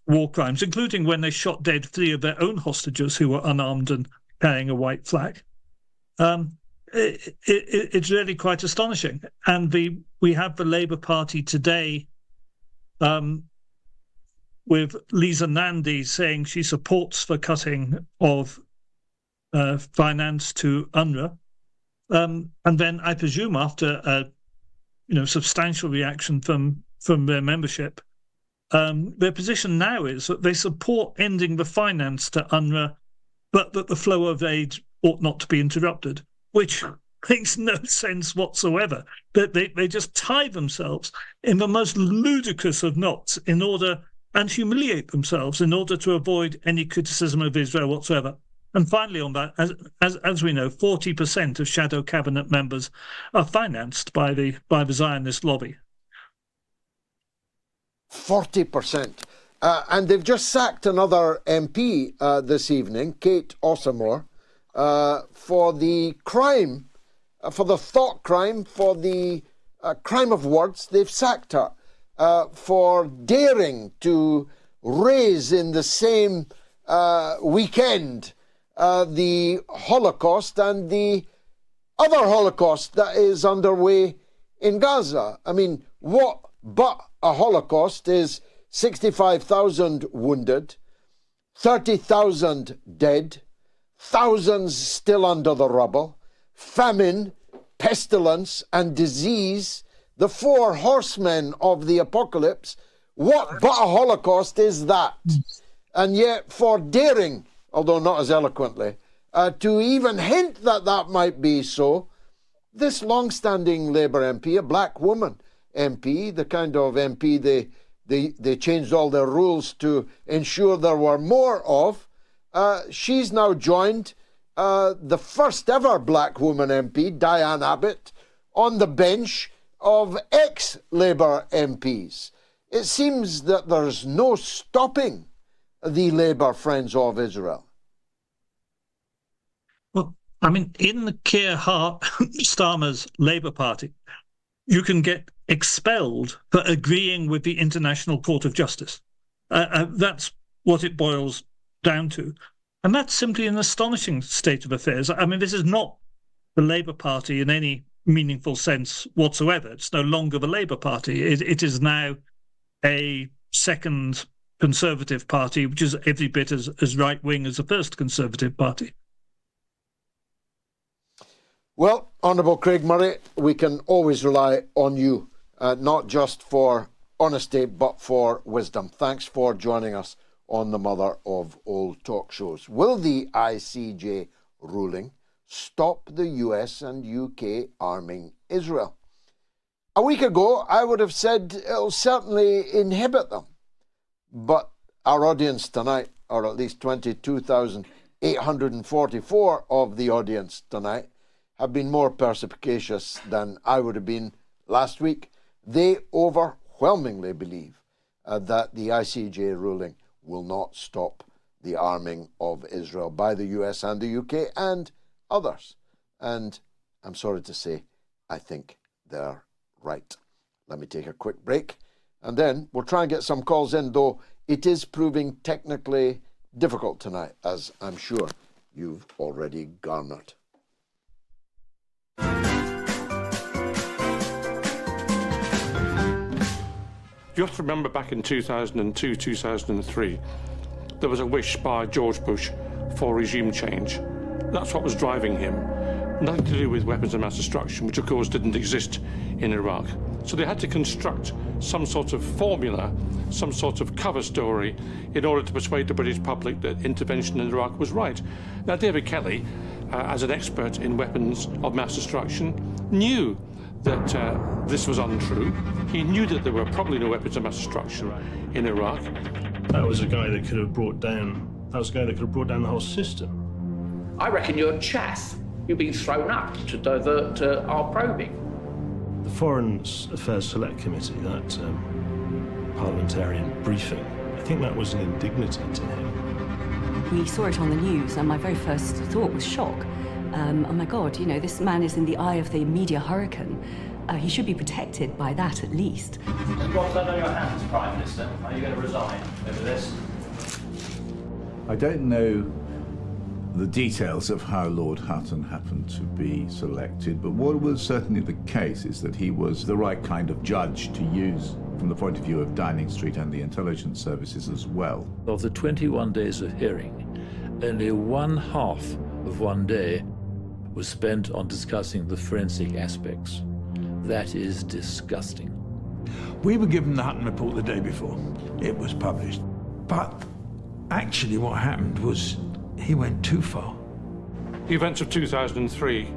I: war crimes, including when they shot dead 3 of their own hostages who were unarmed and carrying a white flag. It's really quite astonishing. And we have the Labour Party today with Lisa Nandy saying she supports the cutting of finance to UNWRA. And then I presume after a substantial reaction from their membership, their position now is that they support ending the finance to UNWRA, but that the flow of aid ought not to be interrupted, which makes no sense whatsoever. They just tie themselves in the most ludicrous of knots and humiliate themselves in order to avoid any criticism of Israel whatsoever. And finally on that, as we know, 40% of shadow cabinet members are financed by the Zionist lobby.
B: 40%. And they've just sacked another MP this evening, Kate Ossamore, for the crime, for the thought crime, for the crime of words. They've sacked her for daring to raise in the same weekend the Holocaust and the other Holocaust that is underway in Gaza. I mean, what but a Holocaust is 65,000 wounded, 30,000 dead, thousands still under the rubble, famine, pestilence, and disease, the 4 horsemen of the apocalypse. What but a Holocaust is that? And yet, for daring, although not as eloquently, to even hint that that might be so, this long-standing Labour MP, a black woman MP, the kind of MP they changed all their rules to ensure there were more of, she's now joined the first ever black woman MP, Diane Abbott, on the bench of ex-Labour MPs. It seems that there's no stopping the Labour Friends of Israel.
I: Well, I mean, in the KeirStarmer's Labour Party, you can get expelled for agreeing with the International Court of Justice. That's what it boils down to. And that's simply an astonishing state of affairs. I mean, this is not the Labour Party in any meaningful sense whatsoever. It's no longer the Labour Party. It is now a second Conservative Party, which is every bit as right-wing as the first Conservative Party.
B: Well, Honourable Craig Murray, we can always rely on you, not just for honesty, but for wisdom. Thanks for joining us on the mother of all talk shows. Will the ICJ ruling stop the US and UK arming Israel? A week ago, I would have said it'll certainly inhibit them. But our audience tonight, or at least 22,844 of the audience tonight, have been more perspicacious than I would have been last week. They overwhelmingly believe that the ICJ ruling will not stop the arming of Israel by the US and the UK and others. And I'm sorry to say, I think they're right. Let me take a quick break, and then we'll try and get some calls in, though it is proving technically difficult tonight, as I'm sure you've already garnered.
J: You have to remember back in 2002, 2003, there was a wish by George Bush for regime change. That's what was driving him. Nothing to do with weapons of mass destruction, which of course didn't exist in Iraq. So they had to construct some sort of formula, some sort of cover story in order to persuade the British public that intervention in Iraq was right. Now, David Kelly, as an expert in weapons of mass destruction, knew that this was untrue. He knew that there were probably no weapons of mass destruction in Iraq.
K: That was a guy that could have brought down, the whole system.
L: I reckon you're chaff. You've been thrown up to divert our probing.
K: The Foreign Affairs Select Committee, that parliamentarian briefing, I think that was an indignity to him.
M: We saw it on the news, and my very first thought was shock. Oh my God, you know, this man is in the eye of the media hurricane. He should be protected by that at least.
N: You've got that on your hands, Prime Minister. Are you going to resign over this?
O: I don't know the details of how Lord Hutton happened to be selected, but what was certainly the case is that he was the right kind of judge to use from the point of view of Downing Street and the intelligence services as well.
P: Of the 21 days of hearing, only one half of one day was spent on discussing the forensic aspects. That is disgusting.
Q: We were given the Hutton report the day before. It was published. But actually what happened was he went too far.
J: The events of 2003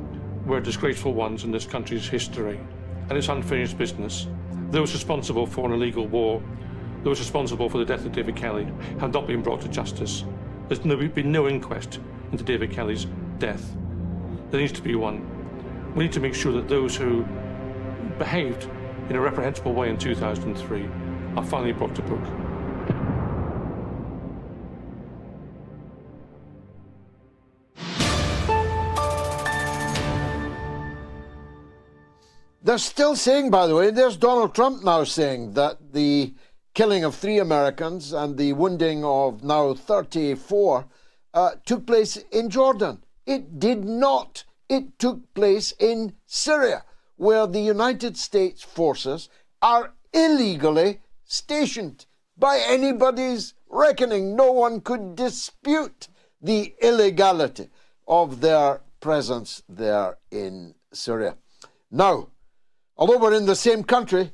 J: were disgraceful ones in this country's history, and it's unfinished business. Those responsible for an illegal war, those responsible for the death of David Kelly, have not been brought to justice. There's been no inquest into David Kelly's death. There needs to be one. We need to make sure that those who behaved in a reprehensible way in 2003 are finally brought to book.
B: They're still saying, by the way, there's Donald Trump now saying that the killing of 3 Americans and the wounding of now 34 took place in Jordan. It did not. It took place in Syria, where the United States forces are illegally stationed. By anybody's reckoning, no one could dispute the illegality of their presence there in Syria. Now, although we're in the same country,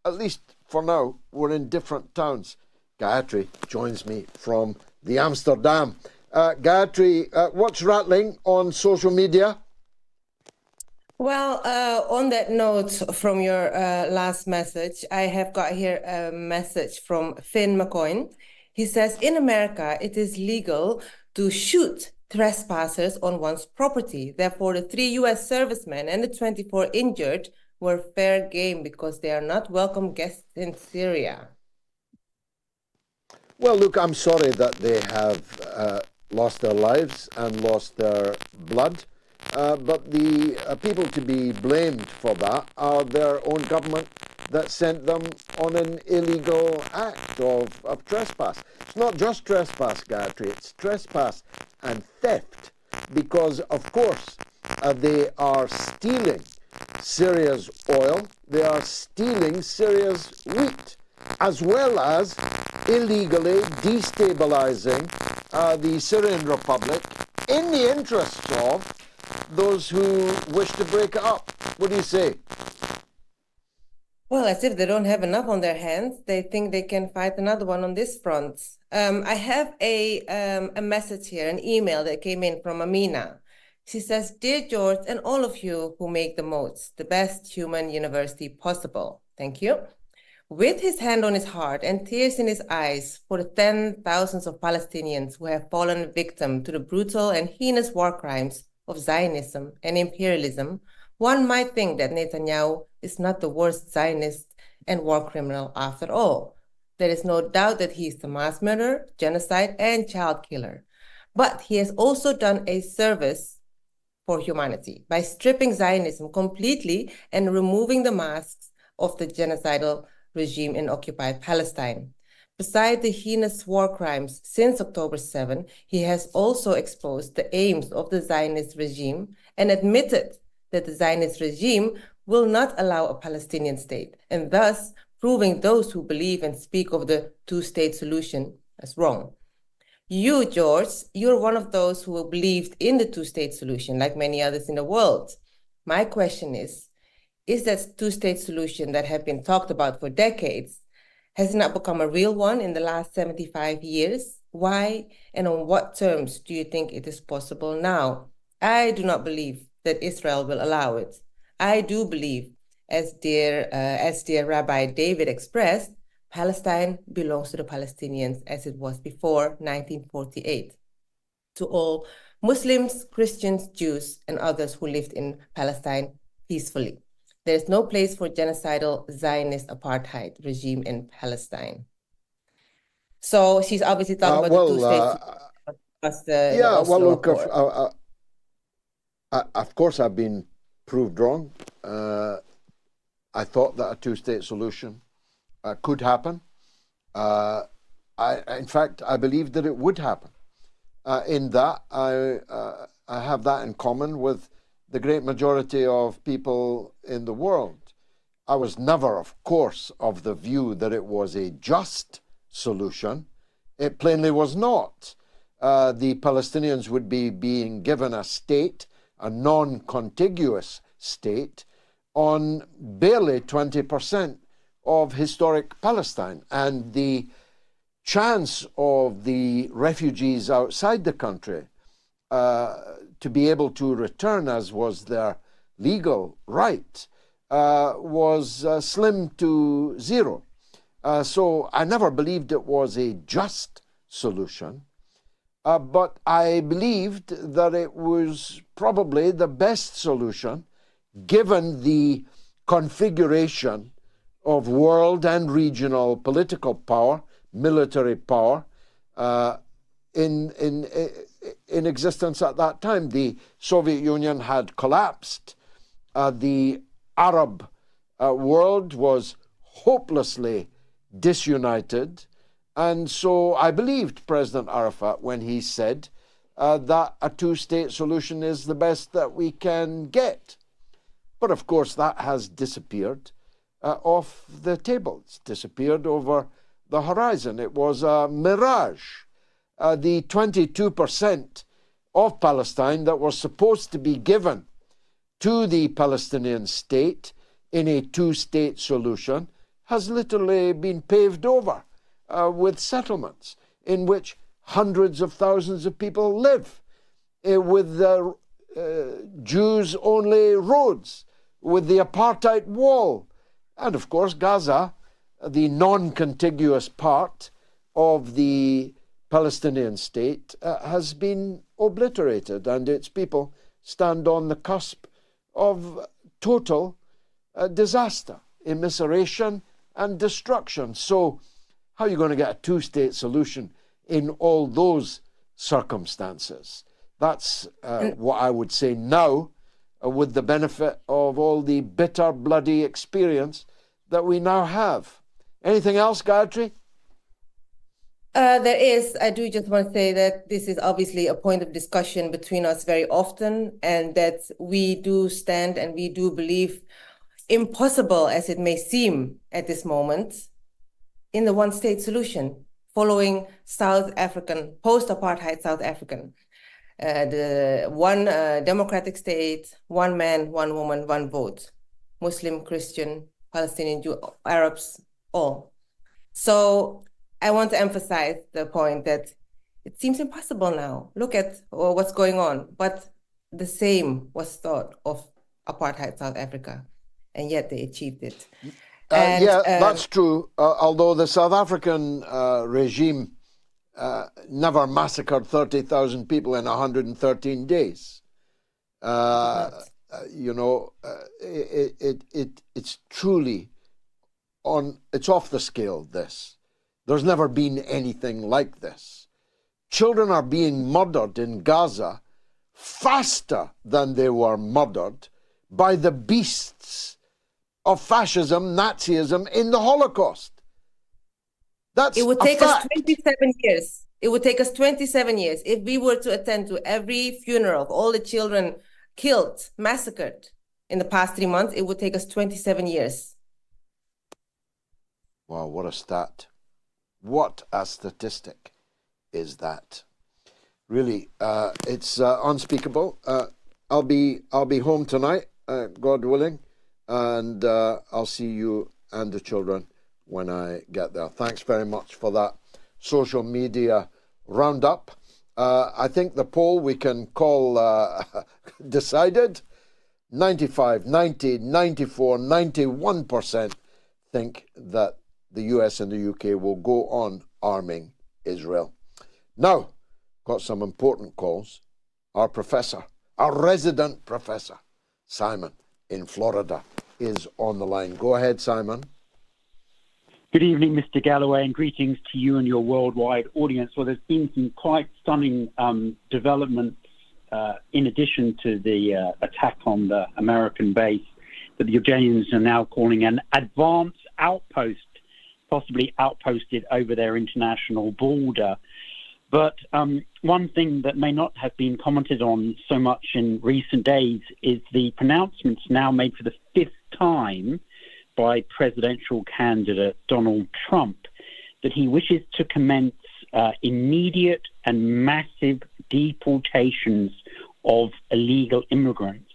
B: at least for now, we're in different towns. Gayatri joins me from the Amsterdam. Gayatri, what's rattling on social media?
R: Well, on that note from your last message, I have got here a message from Finn McCoy. He says, in America, it is legal to shoot trespassers on one's property. Therefore, the 3 U.S. servicemen and the 24 injured were fair game because they are not welcome guests in Syria.
B: Well, look, I'm sorry that they have lost their lives and lost their blood. But the people to be blamed for that are their own government that sent them on an illegal act of trespass. It's not just trespass, Gayatri, it's trespass and theft, because, of course, they are stealing Syria's oil, they are stealing Syria's wheat, as well as illegally destabilizing the Syrian Republic in the interests of those who wish to break it up. What do you say?
R: Well, as if they don't have enough on their hands, they think they can fight another one on this front. I have a message here, an email that came in from Amina. She says, Dear George and all of you who make the MOATS, the best human university possible. Thank you. With his hand on his heart and tears in his eyes for the 10,000s of Palestinians who have fallen victim to the brutal and heinous war crimes of Zionism and imperialism, one might think that Netanyahu is not the worst Zionist and war criminal after all. There is no doubt that he is the mass murderer, genocide, and child killer. But he has also done a service for humanity by stripping Zionism completely and removing the masks of the genocidal regime in occupied Palestine. Beside the heinous war crimes since October 7, he has also exposed the aims of the Zionist regime and admitted that the Zionist regime will not allow a Palestinian state, and thus proving those who believe and speak of the two-state solution as wrong. You, George, you're one of those who believed in the two-state solution, like many others in the world. My question is that two-state solution that has been talked about for decades, has it not become a real one in the last 75 years? Why and on what terms do you think it is possible now? I do not believe that Israel will allow it. I do believe, as dear Rabbi David expressed, Palestine belongs to the Palestinians as it was before 1948. To all Muslims, Christians, Jews, and others who lived in Palestine peacefully. There is no place for genocidal Zionist apartheid regime in Palestine. So she's obviously talking about the two-state.
B: Of course I've been proved wrong. I thought that a two-state solution could happen. In fact, I believed that it would happen. In that, I have that in common with the great majority of people in the world. I was never, of course, of the view that it was a just solution. It plainly was not. The Palestinians would be being given a state, a non-contiguous state, on barely 20% of historic Palestine. And the chance of the refugees outside the country to be able to return, as was their legal right, was slim to zero. So I never believed it was a just solution, but I believed that it was probably the best solution given the configuration of world and regional political power, military power, in existence at that time. The Soviet Union had collapsed. The Arab world was hopelessly disunited. And so I believed President Arafat when he said that a two-state solution is the best that we can get. But of course that has disappeared off the table. It's disappeared over the horizon. It was a mirage. The 22% of Palestine that was supposed to be given to the Palestinian state in a two-state solution has literally been paved over with settlements in which hundreds of thousands of people live, with Jews-only roads, with the apartheid wall, and of course Gaza, the non-contiguous part of the Palestinian state, has been obliterated, and its people stand on the cusp of total disaster, immiseration and destruction. So how are you going to get a two-state solution in all those circumstances? That's what I would say now, with the benefit of all the bitter, bloody experience that we now have. Anything else, Gayatri?
R: There is. I do just want to say that this is obviously a point of discussion between us very often, and that we do stand and we do believe, impossible as it may seem at this moment, in the one-state solution, following South African, post-apartheid South African. The one democratic state, one man, one woman, one vote. Muslim, Christian, Palestinian, Jew, Arabs, all. So I want to emphasize the point that it seems impossible now. Look at what's going on. But the same was thought of apartheid South Africa, and yet they achieved it.
B: That's true. Although the South African regime never massacred 30,000 people in 113 days. It's truly it's off the scale, this. There's never been anything like this. Children are being murdered in Gaza faster than they were murdered by the beasts of fascism, Nazism in the Holocaust. That's
R: it would
B: a
R: take us
B: fact.
R: 27 years. It would take us 27 years if we were to attend to every funeral of all the children killed, massacred in the past 3 months. It would take us 27 years.
B: Wow, what a stat. What a statistic is that. Really, it's unspeakable. I'll be home tonight, God willing, and I'll see you and the children when I get there. Thanks very much for that social media roundup. I think the poll we can call decided. 95, 90, 94, 91% think that the US and the UK will go on arming Israel. Now, got some important calls. Our professor, our resident professor, Simon in Florida, is on the line. Go ahead, Simon.
S: Good evening, Mr. Galloway, and greetings to you and your worldwide audience. Well, there's been some quite stunning developments in addition to the attack on the American base that the Jordanians are now calling an advanced outpost, possibly outposted over their international border. But one thing that may not have been commented on so much in recent days is the pronouncements now made for the 5th time by presidential candidate Donald Trump that he wishes to commence immediate and massive deportations of illegal immigrants.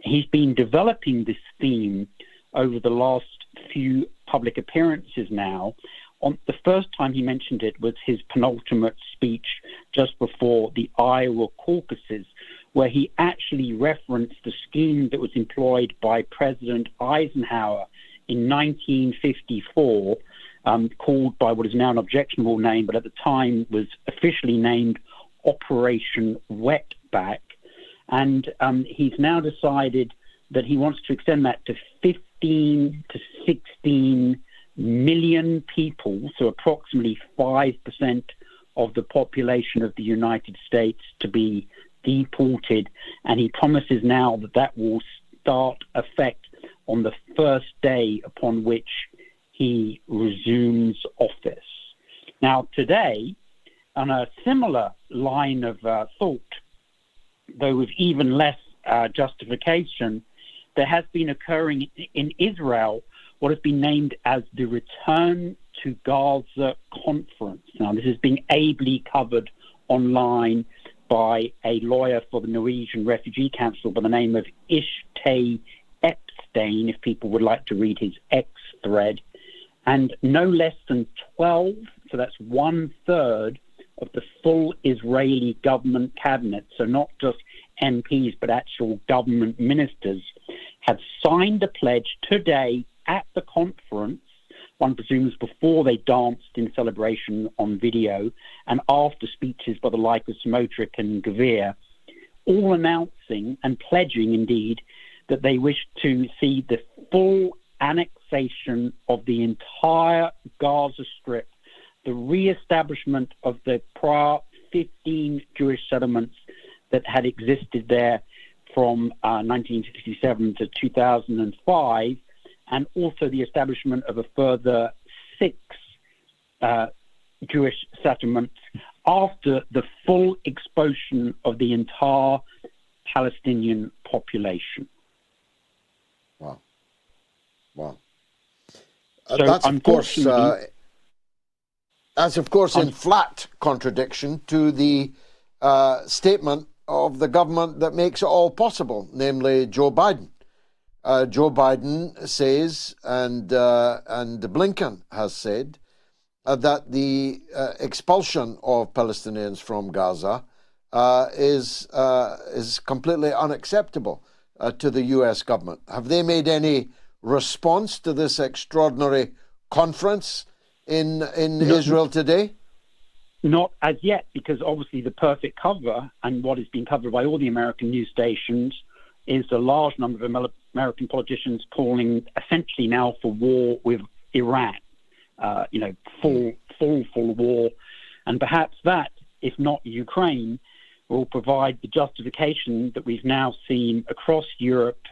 S: He's been developing this theme over the last few public appearances now. On the first time he mentioned it was his penultimate speech just before the Iowa caucuses, where he actually referenced the scheme that was employed by President Eisenhower in 1954, called by what is now an objectionable name, but at the time was officially named Operation Wetback. And he's now decided that he wants to extend that to 15 to 16 million people, so approximately 5% of the population of the United States, to be deported. And he promises now that that will start effect on the first day upon which he resumes office. Now, today, on a similar line of thought, though with even less justification, there has been occurring in Israel what has been named as the Return to Gaza Conference. Now, this is being ably covered online by a lawyer for the Norwegian Refugee Council by the name of Ishtay Epstein, if people would like to read his X thread. And no less than 12, so that's 1/3 of the full Israeli government cabinet, so not just MPs, but actual government ministers, have signed a pledge today at the conference, one presumes before they danced in celebration on video, and after speeches by the like of Smotrich and Gvir, all announcing and pledging, indeed, that they wish to see the full annexation of the entire Gaza Strip, the re-establishment of the prior 15 Jewish settlements that had existed there from 1967 to 2005, and also the establishment of a further 6 Jewish settlements after the full expulsion of the entire Palestinian population.
B: Wow. Wow.
S: So
B: that's of course in flat contradiction to the statement of the government that makes it all possible, namely Joe Biden. Joe Biden says, and Blinken has said, that the expulsion of Palestinians from Gaza is completely unacceptable to the U.S. government. Have they made any response to this extraordinary conference in Israel today?
S: Not as yet, because obviously the perfect cover, and what is being covered by all the American news stations, is a large number of American politicians calling essentially now for war with Iran, full war. And perhaps that, if not Ukraine, will provide the justification that we've now seen across Europe,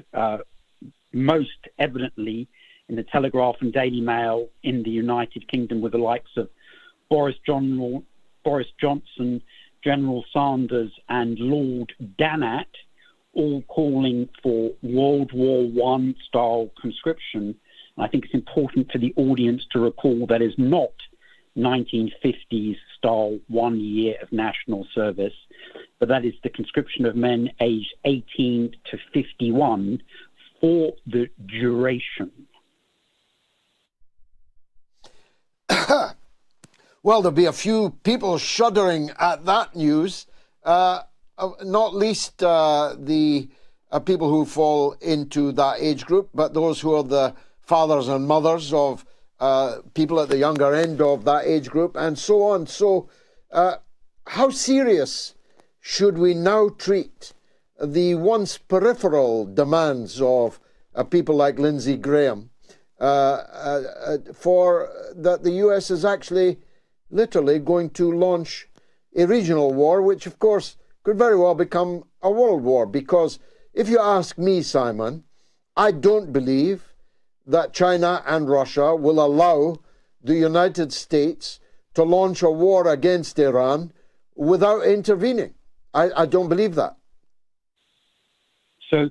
S: most evidently in the Telegraph and Daily Mail in the United Kingdom with the likes of Boris Johnson, General Sanders and Lord Dannatt, all calling for World War I style conscription. And I think it's important for the audience to recall that is not 1950s style 1 year of national service, but that is the conscription of men aged 18 to 51 for the duration.
B: Well, there'll be a few people shuddering at that news, not least the people who fall into that age group, but those who are the fathers and mothers of people at the younger end of that age group, and so on. So how serious should we now treat the once peripheral demands of people like Lindsey Graham for that the US is actually literally going to launch a regional war, which of course could very well become a world war? Because if you ask me, Simon, I don't believe that China and Russia will allow the United States to launch a war against Iran without intervening. I don't believe that.
S: So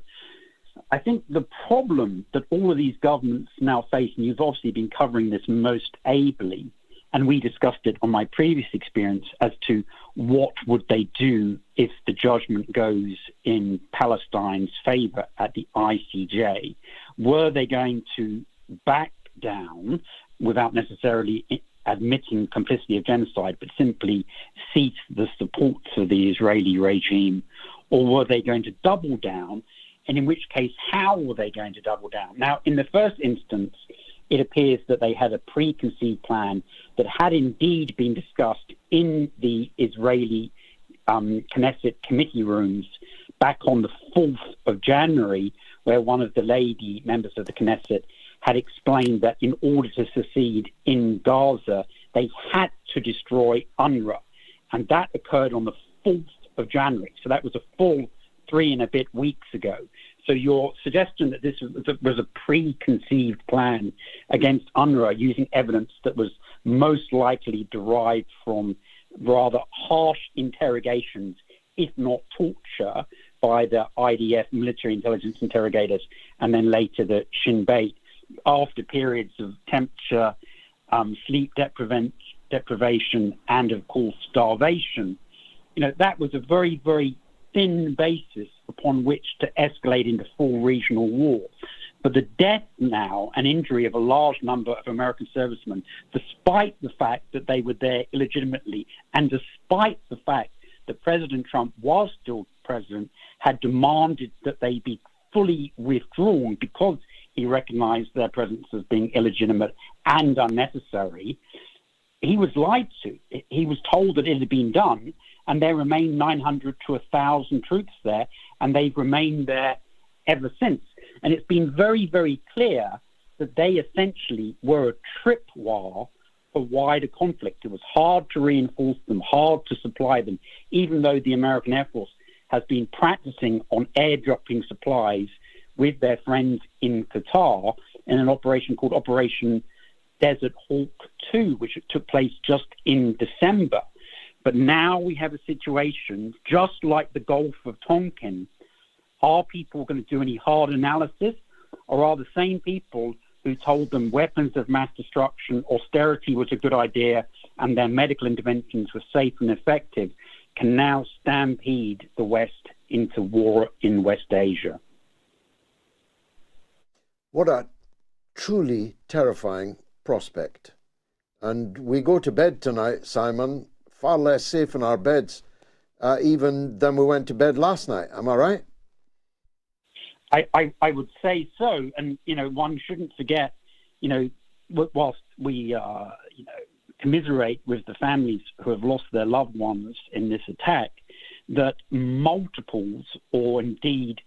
S: I think the problem that all of these governments now face, and you've obviously been covering this most ably, and we discussed it on my previous experience as to what would they do if the judgment goes in Palestine's favor at the ICJ. Were they going to back down without necessarily admitting complicity of genocide, but simply cease the support for the Israeli regime? Or were they going to double down? And in which case, how were they going to double down? Now, in the first instance, it appears that they had a preconceived plan that had indeed been discussed in the Israeli Knesset committee rooms back on the 4th of January, where one of the lady members of the Knesset had explained that in order to succeed in Gaza, they had to destroy UNWRA. And that occurred on the 4th of January. So that was a full 3 and a bit weeks ago. So your suggestion that this was a preconceived plan against UNWRA using evidence that was most likely derived from rather harsh interrogations, if not torture, by the IDF military intelligence interrogators, and then later the Shin Bet, after periods of temperature, sleep deprivation, and of course starvation, that was a very, very thin basis upon which to escalate into full regional war. But the death now and injury of a large number of American servicemen, despite the fact that they were there illegitimately, and despite the fact that President Trump was still president, had demanded that they be fully withdrawn because he recognized their presence as being illegitimate and unnecessary, he was lied to. He was told that it had been done, and there remained 900 to 1,000 troops there, and they've remained there ever since. And it's been very, very clear that they essentially were a tripwire for wider conflict. It was hard to reinforce them, hard to supply them, even though the American Air Force has been practicing on airdropping supplies with their friends in Qatar in an operation called Operation Desert Hawk 2, which took place just in December. But now we have a situation just like the Gulf of Tonkin. Are people going to do any hard analysis, or are the same people who told them weapons of mass destruction, austerity was a good idea, and their medical interventions were safe and effective, can now stampede the West into war in West Asia?
B: What a truly terrifying prospect. And we go to bed tonight, Simon, far less safe in our beds even than we went to bed last night. Am I right?
S: I would say so. And, one shouldn't forget, whilst we, commiserate with the families who have lost their loved ones in this attack, that multiples, or indeed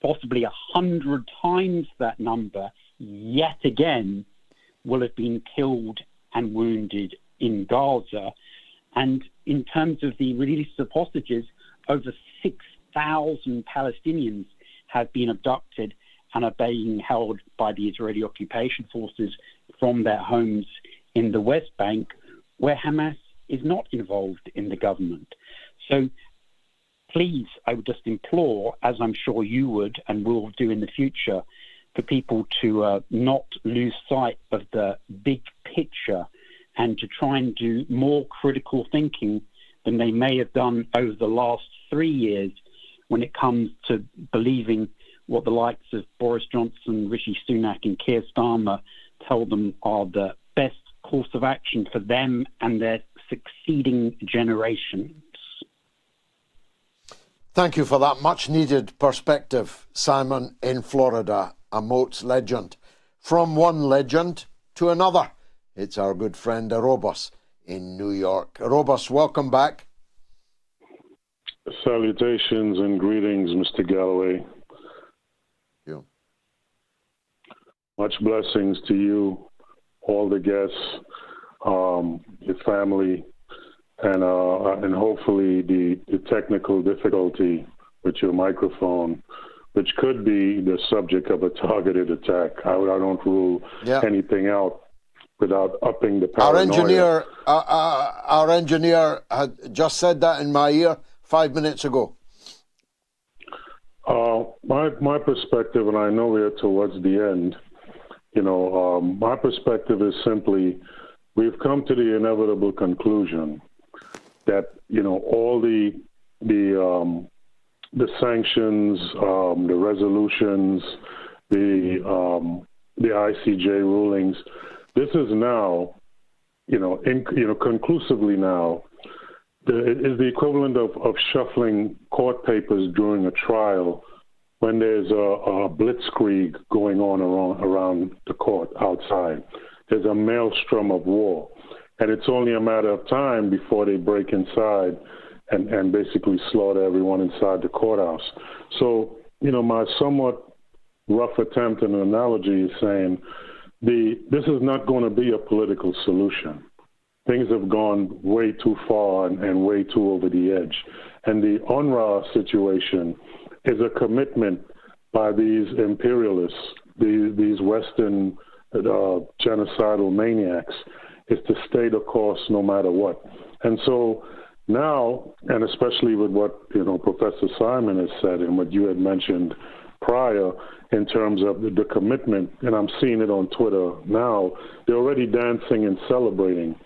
S: possibly 100 times that number, yet again, will have been killed and wounded in Gaza. And in terms of the release of hostages, over 6,000 Palestinians have been abducted and are being held by the Israeli occupation forces from their homes in the West Bank, where Hamas is not involved in the government. So please, I would just implore, as I'm sure you would and will do in the future, for people to not lose sight of the big picture and to try and do more critical thinking than they may have done over the last 3 years when it comes to believing what the likes of Boris Johnson, Rishi Sunak and KeirStarmer tell them are the best course of action for them and their succeeding generations.
B: Thank you for that much needed perspective, Simon in Florida, a MOATS legend. From one legend to another, it's our good friend Arobos in New York. Arobos, welcome back.
T: Salutations and greetings, Mr. Galloway.
B: Thank you.
T: Much blessings to you, all the guests, your family, and hopefully the technical difficulty with your microphone, which could be the subject of a targeted attack. I don't rule anything out without upping the paranoia.
B: Our engineer had just said that in my ear 5 minutes ago.
T: My perspective, and I know we're towards the end, my perspective is simply we've come to the inevitable conclusion that, all the sanctions, the resolutions, the ICJ rulings, this is now, conclusively now, is the equivalent of shuffling court papers during a trial when there's a blitzkrieg going on around the court outside. There's a maelstrom of war. And it's only a matter of time before they break inside and basically slaughter everyone inside the courthouse. So, my somewhat rough attempt at an analogy is saying this is not going to be a political solution. Things have gone way too far and way too over the edge. And the UNWRA situation is a commitment by these imperialists, these Western genocidal maniacs, is to stay the course no matter what. And so now, and especially with what Professor Simon has said and what you had mentioned prior in terms of the commitment, and I'm seeing it on Twitter now, they're already dancing and celebrating,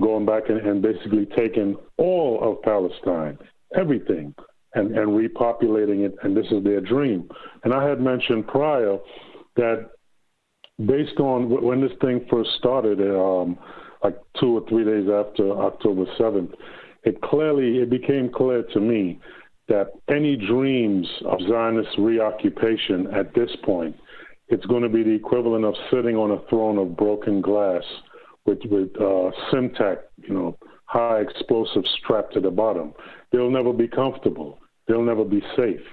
T: going back and basically taking all of Palestine, everything, and repopulating it, and this is their dream. And I had mentioned prior that based on when this thing first started, like 2 or 3 days after October 7th, it became clear to me that any dreams of Zionist reoccupation at this point, it's going to be the equivalent of sitting on a throne of broken glass with Simtac, high explosives strapped to the bottom. They'll never be comfortable. They'll never be safe.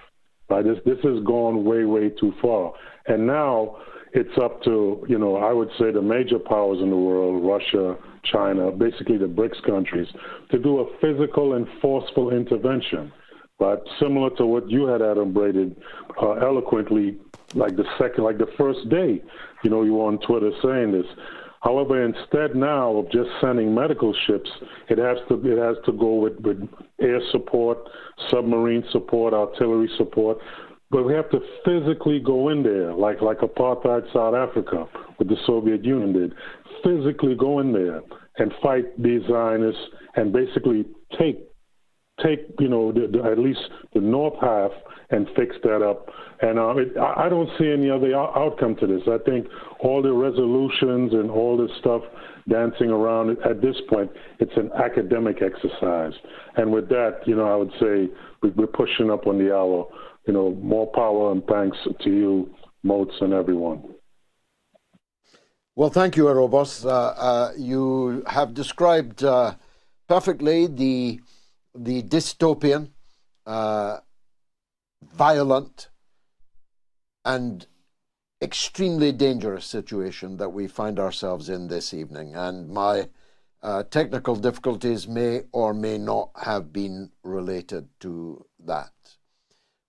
T: Right? This has gone way, way too far. And now it's up to, I would say the major powers in the world, Russia, China, basically the BRICS countries, to do a physical and forceful intervention, right? Similar to what you had adumbrated eloquently, like the first day, you were on Twitter saying this. However, instead now of just sending medical ships, it has to go with air support, submarine support, artillery support. But we have to physically go in there, like apartheid South Africa, what the Soviet Union did. Physically go in there and fight these Zionists and basically take at least the north half and fix that up. And I don't see any other outcome to this. I think all the resolutions and all this stuff dancing around at this point, it's an academic exercise. And with that, I would say we're pushing up on the hour. More power and thanks to you, MOATS, and everyone.
B: Well, thank you, Arobos. You have described perfectly the dystopian, violent, and extremely dangerous situation that we find ourselves in this evening. And my technical difficulties may or may not have been related to that.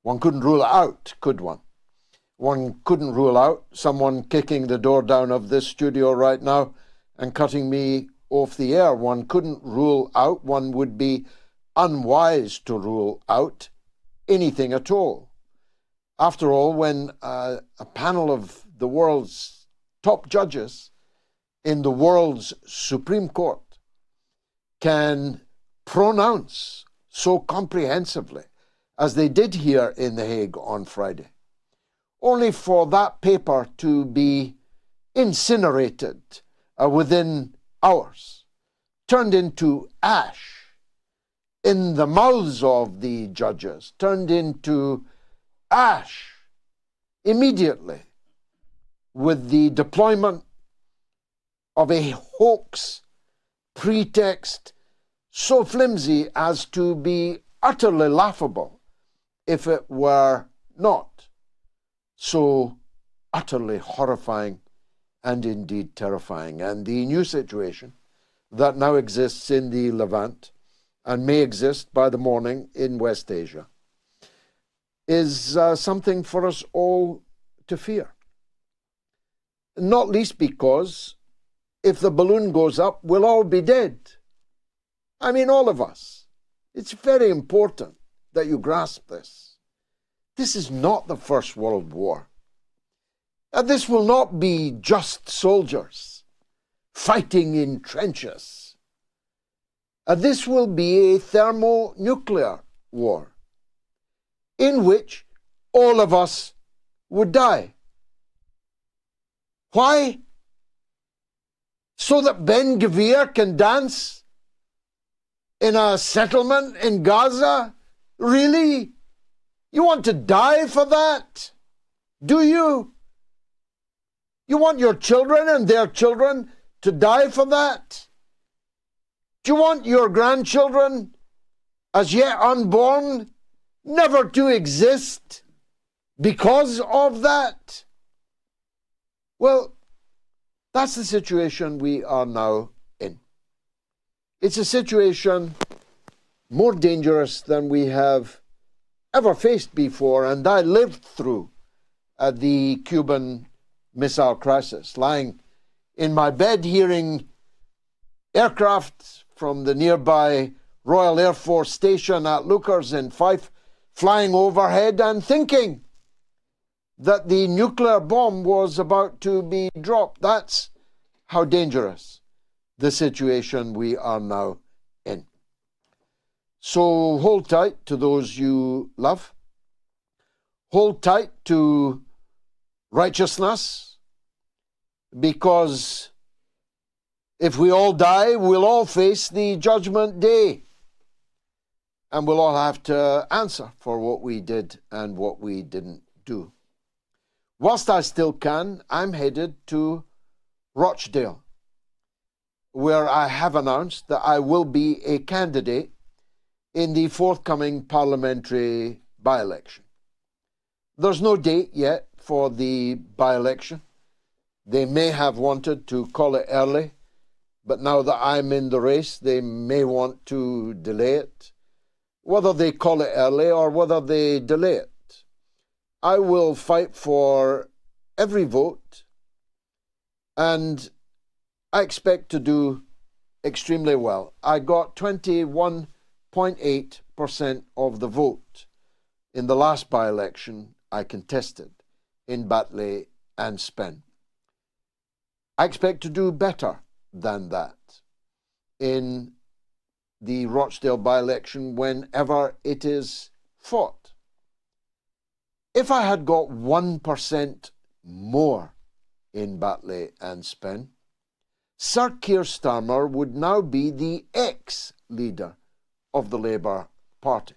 B: One couldn't rule it out, could one? One couldn't rule out someone kicking the door down of this studio right now and cutting me off the air. One couldn't rule out, one would be unwise to rule out anything at all. After all, when a panel of the world's top judges in the world's Supreme Court can pronounce so comprehensively as they did here in The Hague on Friday, only for that paper to be incinerated within hours, turned into ash in the mouths of the judges, turned into ash immediately with the deployment of a hoax pretext so flimsy as to be utterly laughable if it were not so utterly horrifying and indeed terrifying. And the new situation that now exists in the Levant and may exist by the morning in West Asia is something for us all to fear. Not least because if the balloon goes up, we'll all be dead. I mean, all of us. It's very important that you grasp this. This is not the First World War. This will not be just soldiers fighting in trenches. This will be a thermonuclear war in which all of us would die. Why? So that Ben Gvir can dance in a settlement in Gaza? Really? You want to die for that? Do you? You want your children and their children to die for that? Do you want your grandchildren, as yet unborn, never to exist because of that? Well, that's the situation we are now in. It's a situation more dangerous than we have ever faced before, and I lived through the Cuban Missile Crisis, lying in my bed hearing aircraft from the nearby Royal Air Force Station at Lookers in Fife flying overhead and thinking that the nuclear bomb was about to be dropped. That's how dangerous the situation we are now in. So hold tight to those you love. Hold tight to righteousness, because if we all die, we'll all face the judgment day. And we'll all have to answer for what we did and what we didn't do. Whilst I still can, I'm headed to Rochdale, where I have announced that I will be a candidate in the forthcoming parliamentary by-election. There's no date yet for the by-election. They may have wanted to call it early, but now that I'm in the race, they may want to delay it. Whether they call it early or whether they delay it, I will fight for every vote, and I expect to do extremely well. I got 21.8% of the vote in the last by-election I contested in Batley and Spen. I expect to do better than that in the Rochdale by-election whenever it is fought. If I had got 1% more in Batley and Spen, Sir KeirStarmer would now be the ex-leader of the Labour Party.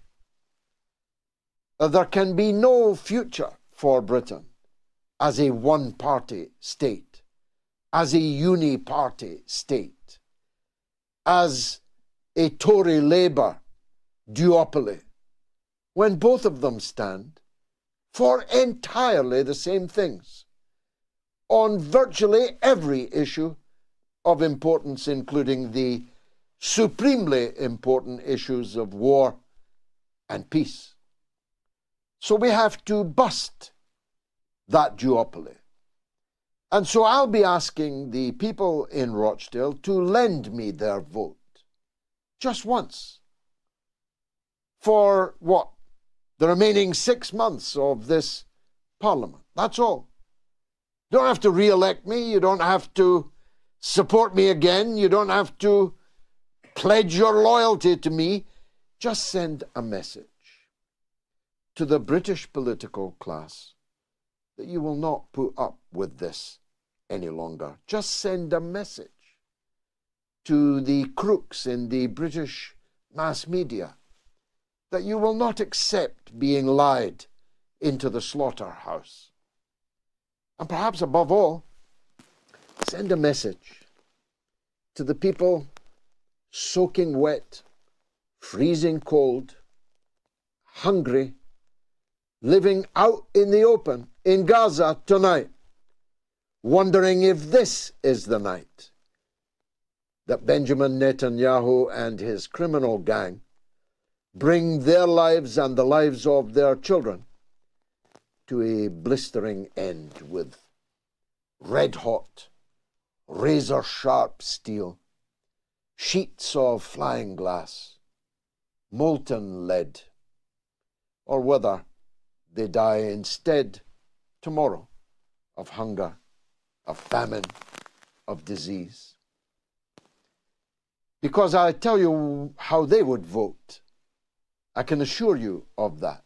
B: There can be no future for Britain as a one-party state, as a uni-party state, as a Tory-Labour duopoly, when both of them stand for entirely the same things on virtually every issue of importance, including the supremely important issues of war and peace. So we have to bust that duopoly. And so I'll be asking the people in Rochdale to lend me their vote, just once, for what? The remaining 6 months of this Parliament. That's all. You don't have to re-elect me. You don't have to support me again. You don't have to pledge your loyalty to me. Just send a message to the British political class that you will not put up with this any longer. Just send a message to the crooks in the British mass media that you will not accept being lied into the slaughterhouse. And perhaps above all, send a message to the people soaking wet, freezing cold, hungry, living out in the open in Gaza tonight, wondering if this is the night that Benjamin Netanyahu and his criminal gang bring their lives and the lives of their children to a blistering end with red-hot, razor-sharp steel, sheets of flying glass, molten lead, or whether they die instead tomorrow of hunger, of famine, of disease. Because I tell you how they would vote. I can assure you of that.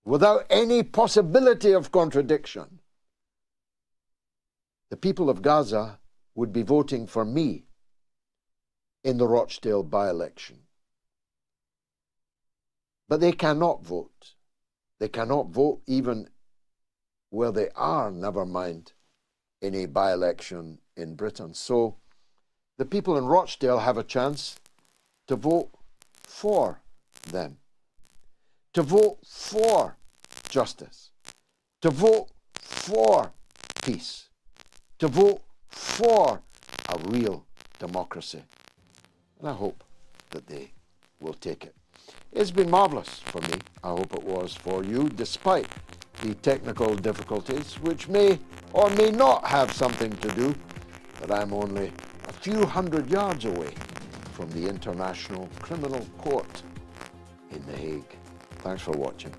B: Without any possibility of contradiction, the people of Gaza would be voting for me in the Rochdale by-election. But they cannot vote. They cannot vote even where they are, never mind in a by-election in Britain. So the people in Rochdale have a chance to vote for them, to vote for justice, to vote for peace, to vote for a real democracy. And I hope that they will take it. It's been marvellous for me. I hope it was for you, despite the technical difficulties, which may or may not have something to do that I'm only a few hundred yards away from the International Criminal Court in The Hague. Thanks for watching.